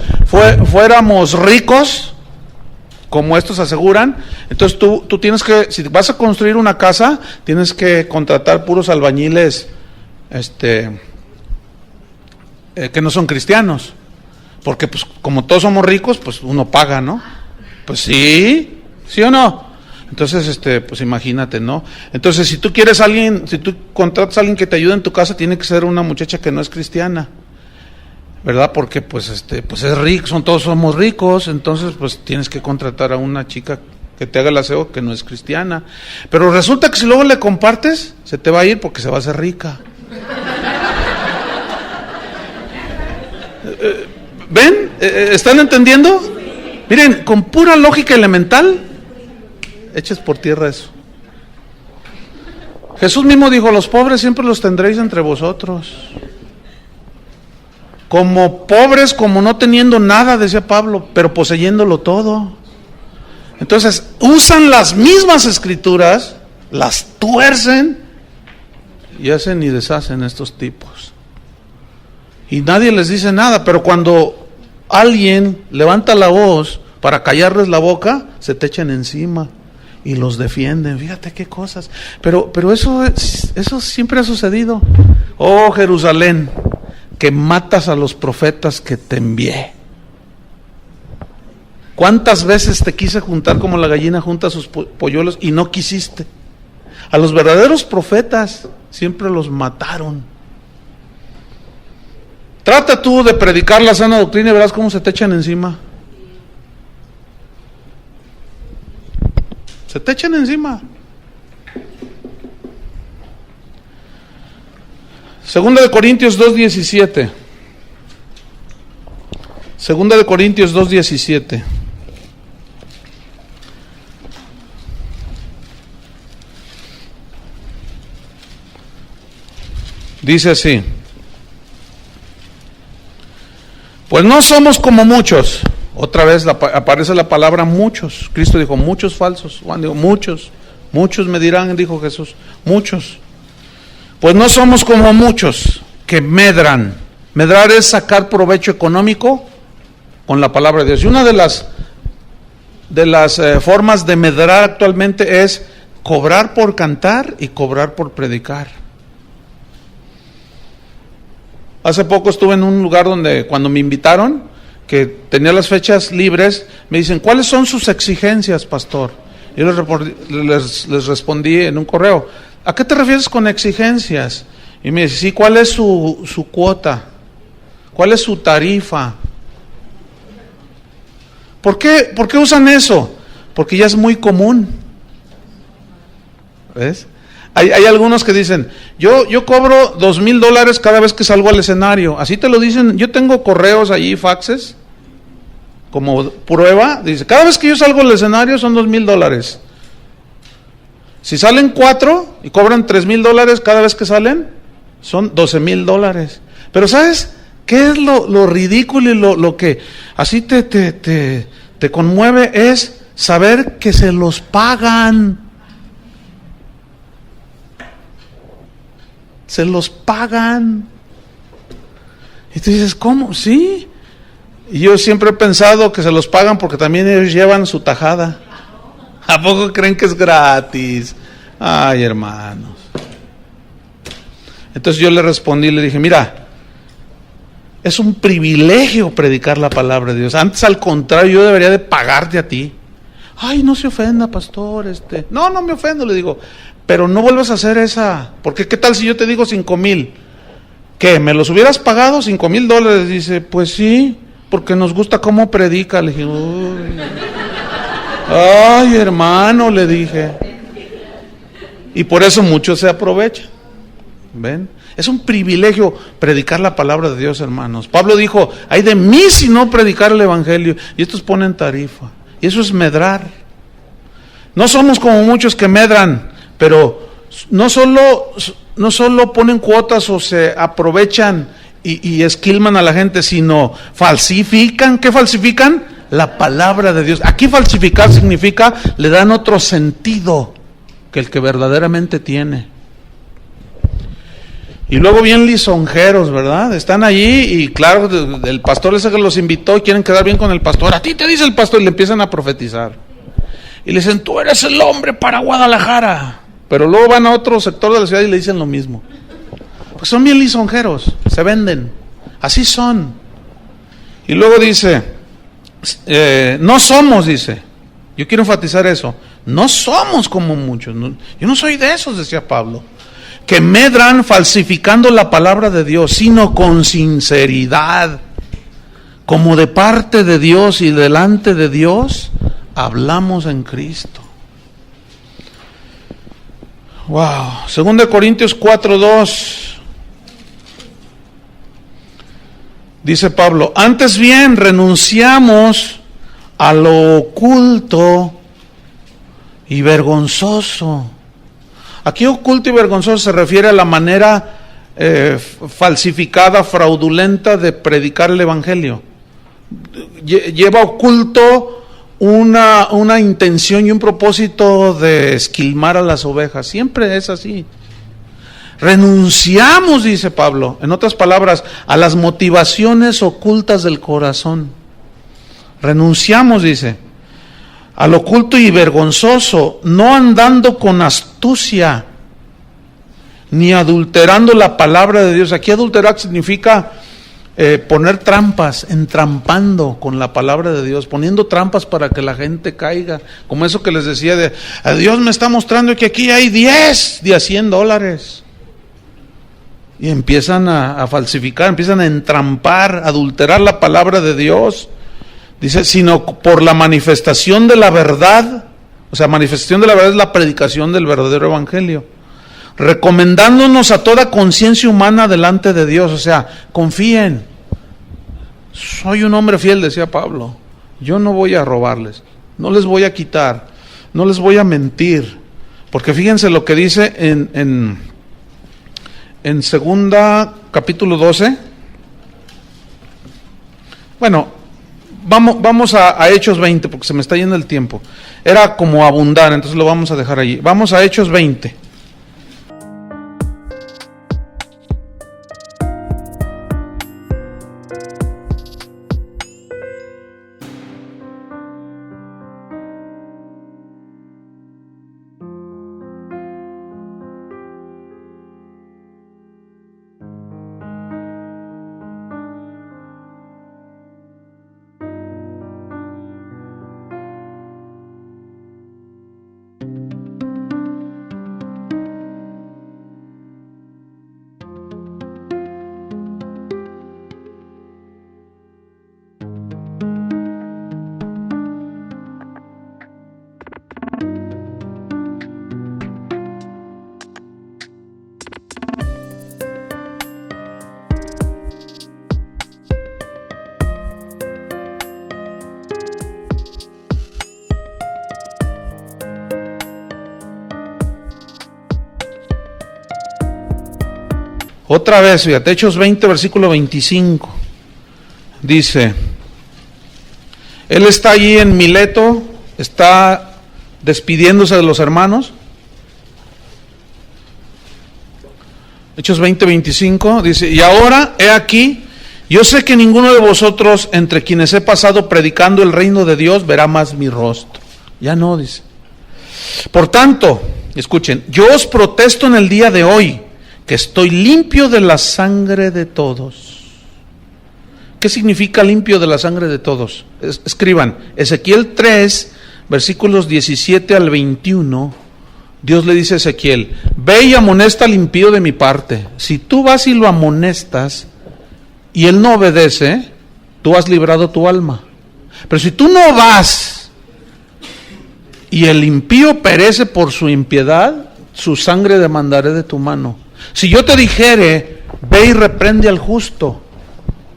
fuéramos ricos, como estos aseguran, entonces tú tienes que, si vas a construir una casa, tienes que contratar puros albañiles que no son cristianos, Porque pues como todos somos ricos, pues uno paga, ¿no? Pues sí, ¿sí o no? Entonces, pues imagínate, ¿no? Entonces, si tú quieres a alguien, si tú contratas a alguien que te ayude en tu casa, tiene que ser una muchacha que no es cristiana, ¿verdad? Porque pues pues es rico, todos somos ricos, entonces pues tienes que contratar a una chica que te haga el aseo que no es cristiana. Pero resulta que si luego le compartes, se te va a ir porque se va a hacer rica. ¿Ven? ¿Están entendiendo? Miren, con pura lógica elemental, eches por tierra eso. Jesús mismo dijo, los pobres siempre los tendréis entre vosotros. Como pobres, como no teniendo nada, decía Pablo, pero poseyéndolo todo. Entonces, usan las mismas escrituras, las tuercen y hacen y deshacen estos tipos. Y nadie les dice nada, pero cuando alguien levanta la voz para callarles la boca, se te echan encima y los defienden. Fíjate qué cosas. Pero eso siempre ha sucedido. Oh Jerusalén, que matas a los profetas que te envié. ¿Cuántas veces te quise juntar como la gallina junta sus polluelos y no quisiste? A los verdaderos profetas siempre los mataron. Trata tú de predicar la sana doctrina y verás cómo se te echan encima. Se te echan encima. Segunda de Corintios 2:17. Segunda de Corintios 2:17. Dice así: pues no somos como muchos. Otra vez aparece la palabra muchos. Cristo dijo muchos falsos. Juan dijo muchos me dirán, dijo Jesús, muchos. Pues no somos como muchos que medran. Medrar es sacar provecho económico con la palabra de Dios. Y una de las formas de medrar actualmente es cobrar por cantar y cobrar por predicar. Hace poco estuve en un lugar donde cuando me invitaron, que tenía las fechas libres, me dicen, ¿cuáles son sus exigencias, pastor? Yo les respondí en un correo, ¿a qué te refieres con exigencias? Y me dice, sí, ¿cuál es su cuota? ¿Cuál es su tarifa? ¿Por qué usan eso? Porque ya es muy común. ¿Ves? Hay algunos que dicen, yo cobro $2,000 cada vez que salgo al escenario. Así te lo dicen. Yo tengo correos allí, faxes, como prueba. Dice, cada vez que yo salgo al escenario son $2,000. Si salen 4 y cobran $3,000 cada vez que salen, son $12,000. Pero ¿sabes qué es lo ridículo y lo que así te conmueve? Es saber que se los pagan. Se los pagan. Y tú dices, ¿cómo? Sí. Y yo siempre he pensado que se los pagan porque también ellos llevan su tajada. ¿A poco creen que es gratis? Ay, hermanos. Entonces yo le respondí, le dije, mira, es un privilegio predicar la palabra de Dios. Antes, al contrario, yo debería de pagarte a ti. Ay, no se ofenda, pastor. No me ofendo, le digo. Pero no vuelvas a hacer esa, porque ¿qué tal si yo te digo 5,000? ¿Qué? ¿Me los hubieras pagado $5,000? Dice, pues sí, porque nos gusta cómo predica. Le dije, uy. Ay, hermano, le dije. Y por eso muchos se aprovechan. ¿Ven? Es un privilegio predicar la palabra de Dios, hermanos. Pablo dijo, ay de mí si no predicar el evangelio. Y estos ponen tarifa. Y eso es medrar. No somos como muchos que medran. Pero no solo ponen cuotas o se aprovechan y esquilman a la gente, sino falsifican. ¿Qué falsifican? La palabra de Dios. Aquí falsificar significa, le dan otro sentido que el que verdaderamente tiene. Y luego bien lisonjeros, ¿verdad? Están allí y claro, el pastor ese que los invitó y quieren quedar bien con el pastor. A ti te dice el pastor y le empiezan a profetizar. Y le dicen, tú eres el hombre para Guadalajara. Pero luego van a otro sector de la ciudad y le dicen lo mismo. Pues son bien lisonjeros, se venden. Así son. Y luego dice, no somos, dice, yo quiero enfatizar eso, no somos como muchos, yo no soy de esos, decía Pablo, que medran falsificando la palabra de Dios, sino con sinceridad, como de parte de Dios y delante de Dios, hablamos en Cristo. Wow. 2 Corintios 4:2. Dice Pablo, antes bien renunciamos a lo oculto y vergonzoso. Aquí oculto y vergonzoso se refiere a la manera falsificada, fraudulenta de predicar el Evangelio. Lleva oculto una intención y un propósito de esquilmar a las ovejas. Siempre es así. Renunciamos, dice Pablo, en otras palabras, a las motivaciones ocultas del corazón. Renunciamos, dice, al oculto y vergonzoso, no andando con astucia, ni adulterando la palabra de Dios. Aquí adulterar significa poner trampas, entrampando con la palabra de Dios, poniendo trampas para que la gente caiga, como eso que les decía de, Dios me está mostrando que aquí hay 10 de $100, y empiezan a falsificar, empiezan a entrampar, a adulterar la palabra de Dios. Dice, sino por la manifestación de la verdad, o sea, manifestación de la verdad es la predicación del verdadero evangelio, recomendándonos a toda conciencia humana delante de Dios. O sea, confíen, soy un hombre fiel, decía Pablo, yo no voy a robarles, no les voy a quitar, no les voy a mentir, porque fíjense lo que dice en 2 capítulo 12. Bueno, vamos a Hechos 20, porque se me está yendo el tiempo. Era como abundar, entonces lo vamos a dejar allí. Vamos a Hechos 20. Otra vez, fíjate, Hechos 20, versículo 25. Dice, él está allí en Mileto, está despidiéndose de los hermanos. Hechos 20, 25, dice, y ahora, he aquí, yo sé que ninguno de vosotros, entre quienes he pasado predicando el reino de Dios, verá más mi rostro. Ya no, dice. Por tanto, escuchen, yo os protesto en el día de hoy, que estoy limpio de la sangre de todos. ¿Qué significa limpio de la sangre de todos? Escriban, Ezequiel 3, versículos 17 al 21, Dios le dice a Ezequiel, ve y amonesta al impío de mi parte. Si tú vas y lo amonestas, y él no obedece, tú has librado tu alma. Pero si tú no vas, y el impío perece por su impiedad, su sangre demandaré de tu mano. Si yo te dijere, ve y reprende al justo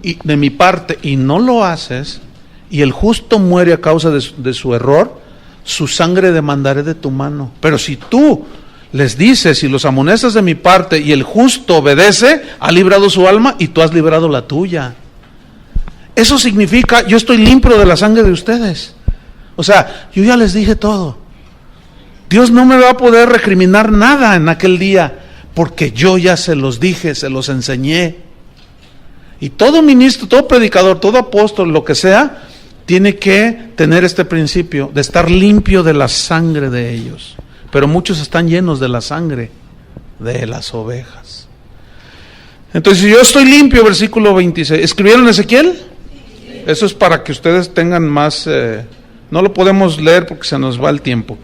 y de mi parte, y no lo haces, y el justo muere a causa de su error, su sangre demandaré de tu mano. Pero si tú les dices y los amonestas de mi parte, y el justo obedece, ha librado su alma y tú has librado la tuya. Eso significa, yo estoy limpio de la sangre de ustedes. O sea, yo ya les dije todo. Dios no me va a poder recriminar nada en aquel día, porque yo ya se los dije, se los enseñé. Y todo ministro, todo predicador, todo apóstol, lo que sea, tiene que tener este principio de estar limpio de la sangre de ellos. Pero muchos están llenos de la sangre de las ovejas. Entonces, si yo estoy limpio, versículo 26. ¿Escribieron Ezequiel? Eso es para que ustedes tengan más, no lo podemos leer porque se nos va el tiempo.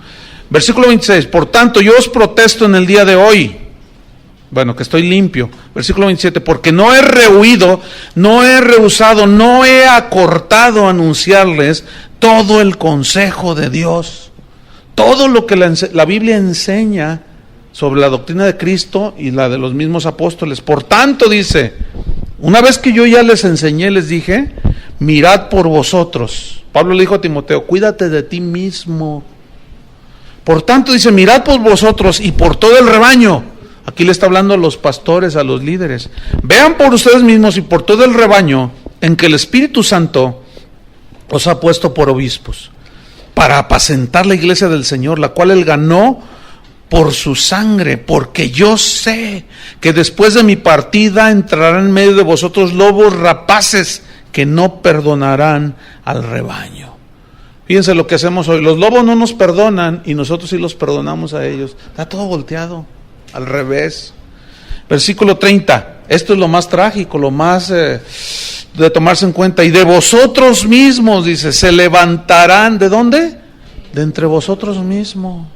Versículo 26, por tanto yo os protesto en el día de hoy, bueno, que estoy limpio. Versículo 27, porque no he rehuido, no he rehusado, no he acortado anunciarles todo el consejo de Dios. Todo lo que la Biblia enseña sobre la doctrina de Cristo y la de los mismos apóstoles. Por tanto, dice, una vez que yo ya les enseñé, les dije, mirad por vosotros. Pablo le dijo a Timoteo, cuídate de ti mismo. Por tanto, dice, mirad por vosotros y por todo el rebaño. Aquí le está hablando a los pastores, a los líderes. Vean por ustedes mismos y por todo el rebaño en que el Espíritu Santo os ha puesto por obispos, para apacentar la iglesia del Señor, la cual Él ganó por su sangre, porque yo sé que después de mi partida entrarán en medio de vosotros lobos rapaces que no perdonarán al rebaño. Fíjense lo que hacemos hoy, los lobos no nos perdonan y nosotros sí los perdonamos a ellos. Está todo volteado, al revés. Versículo 30, esto es lo más trágico, lo más de tomarse en cuenta. Y de vosotros mismos, dice, se levantarán, ¿de dónde? De entre vosotros mismos.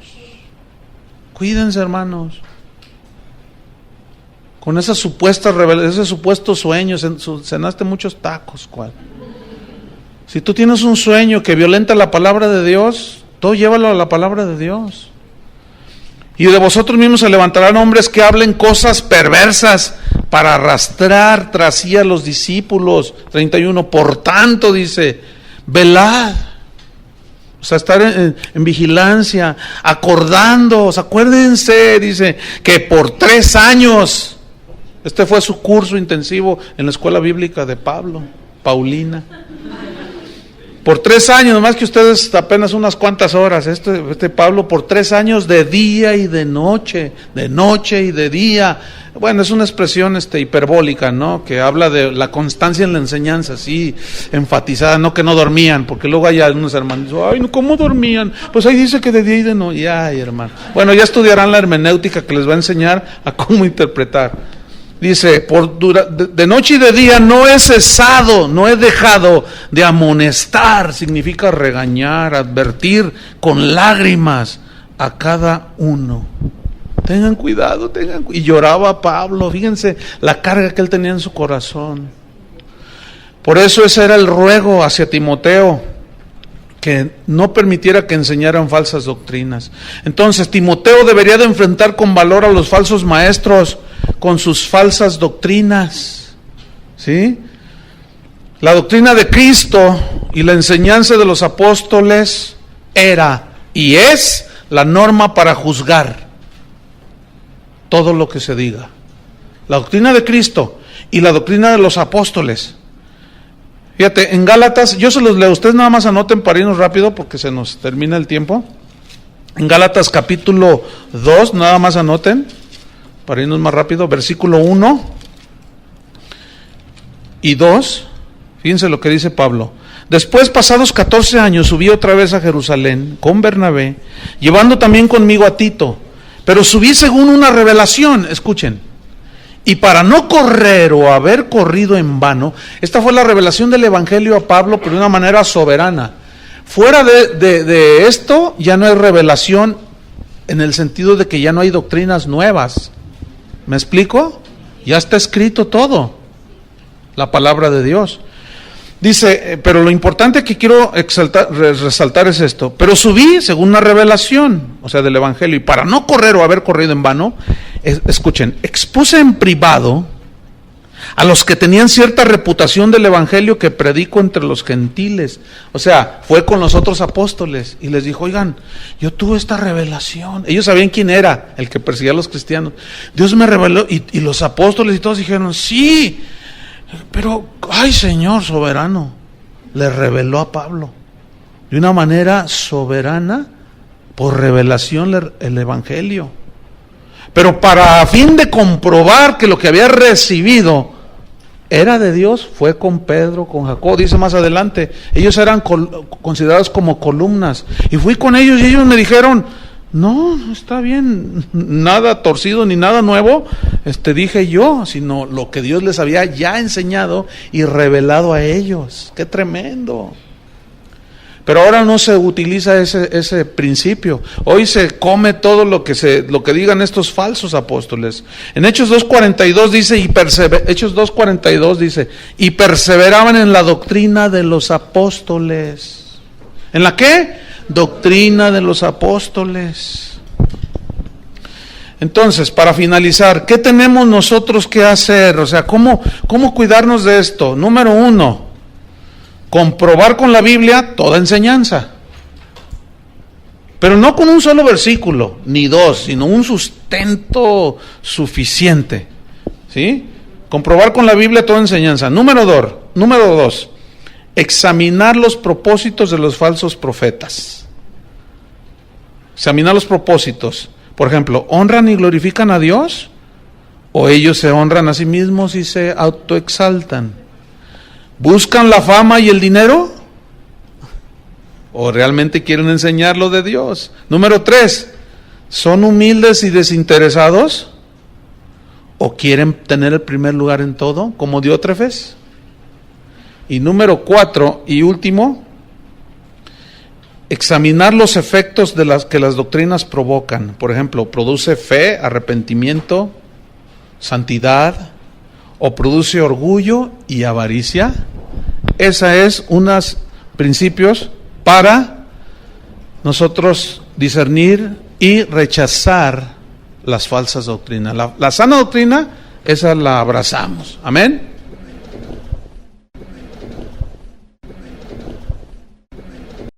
Cuídense, hermanos. Con esas supuestas ese supuesto sueño, cenaste muchos tacos, ¿cuál? Si tú tienes un sueño que violenta la palabra de Dios, todo llévalo a la palabra de Dios. Y de vosotros mismos se levantarán hombres que hablen cosas perversas para arrastrar tras sí a los discípulos. 31, por tanto, dice, velad. O sea, estar en vigilancia, acordándoos, acuérdense, dice, que por 3 años, este fue su curso intensivo en la escuela bíblica de Paulina. Por 3 años, nomás que ustedes apenas unas cuantas horas, este Pablo por 3 años de día y de noche y de día. Bueno, es una expresión hiperbólica, ¿no? Que habla de la constancia en la enseñanza, así enfatizada, no que no dormían, porque luego hay algunos hermanos, ay, ¿cómo dormían? Pues ahí dice que de día y de noche, ay, hermano. Bueno, ya estudiarán la hermenéutica que les va a enseñar a cómo interpretar. Dice, de noche y de día no he cesado, no he dejado de amonestar, significa regañar, advertir con lágrimas a cada uno. Tengan cuidado, y lloraba Pablo, fíjense la carga que él tenía en su corazón. Por eso ese era el ruego hacia Timoteo, que no permitiera que enseñaran falsas doctrinas. Entonces Timoteo debería de enfrentar con valor a los falsos maestros con sus falsas doctrinas, ¿sí? La doctrina de Cristo y la enseñanza de los apóstoles era y es la norma para juzgar todo lo que se diga. La doctrina de Cristo y la doctrina de los apóstoles. Fíjate, en Gálatas, yo se los leo, ustedes nada más anoten para irnos rápido porque se nos termina el tiempo. En Gálatas capítulo 2, nada más anoten, para irnos más rápido, versículo 1 y 2, fíjense lo que dice Pablo. Después, pasados 14 años, subí otra vez a Jerusalén con Bernabé, llevando también conmigo a Tito, pero subí según una revelación, escuchen, y para no correr o haber corrido en vano, esta fue la revelación del Evangelio a Pablo, pero de una manera soberana. Fuera de esto, ya no hay revelación en el sentido de que ya no hay doctrinas nuevas. ¿Me explico? Ya está escrito todo, la palabra de Dios. Dice, pero lo importante que quiero resaltar es esto. Pero subí según una revelación, o sea, del Evangelio, y para no correr o haber corrido en vano, escuchen, expuse en privado a los que tenían cierta reputación del Evangelio que predico entre los gentiles. O sea, fue con los otros apóstoles y les dijo, oigan, yo tuve esta revelación. Ellos sabían quién era el que perseguía a los cristianos. Dios me reveló, y los apóstoles y todos dijeron, sí, pero, ay, Señor soberano, le reveló a Pablo de una manera soberana, por revelación, el Evangelio. Pero para a fin de comprobar que lo que había recibido era de Dios, fue con Pedro, con Jacob, dice más adelante, ellos eran considerados como columnas, y fui con ellos y ellos me dijeron, No, no está bien, nada torcido ni nada nuevo, dije yo, sino lo que Dios les había ya enseñado y revelado a ellos. ¡Qué tremendo! Pero ahora no se utiliza ese principio. Hoy se come todo lo que digan estos falsos apóstoles. En Hechos 2:42 dice, Hechos 2:42 dice, y perseveraban en la doctrina de los apóstoles. ¿En la qué? Doctrina de los apóstoles. Entonces, para finalizar, ¿qué tenemos nosotros que hacer? O sea, ¿cómo cuidarnos de esto? Número 1, comprobar con la Biblia toda enseñanza. Pero no con un solo versículo, ni dos, sino un sustento suficiente. ¿Sí? Comprobar con la Biblia toda enseñanza. Número 2, examinar los propósitos de los falsos profetas. Examinar los propósitos. Por ejemplo, ¿honran y glorifican a Dios? ¿O ellos se honran a sí mismos y se autoexaltan? ¿Buscan la fama y el dinero? ¿O realmente quieren enseñar lo de Dios? Número 3, ¿son humildes y desinteresados? ¿O quieren tener el primer lugar en todo, como Diótrefes? Y número 4 y último, examinar los efectos de las que las doctrinas provocan. Por ejemplo, ¿produce fe, arrepentimiento, santidad? ¿O produce orgullo y avaricia? Esa es unos principios para nosotros discernir y rechazar las falsas doctrinas. La sana doctrina, esa la abrazamos. Amén.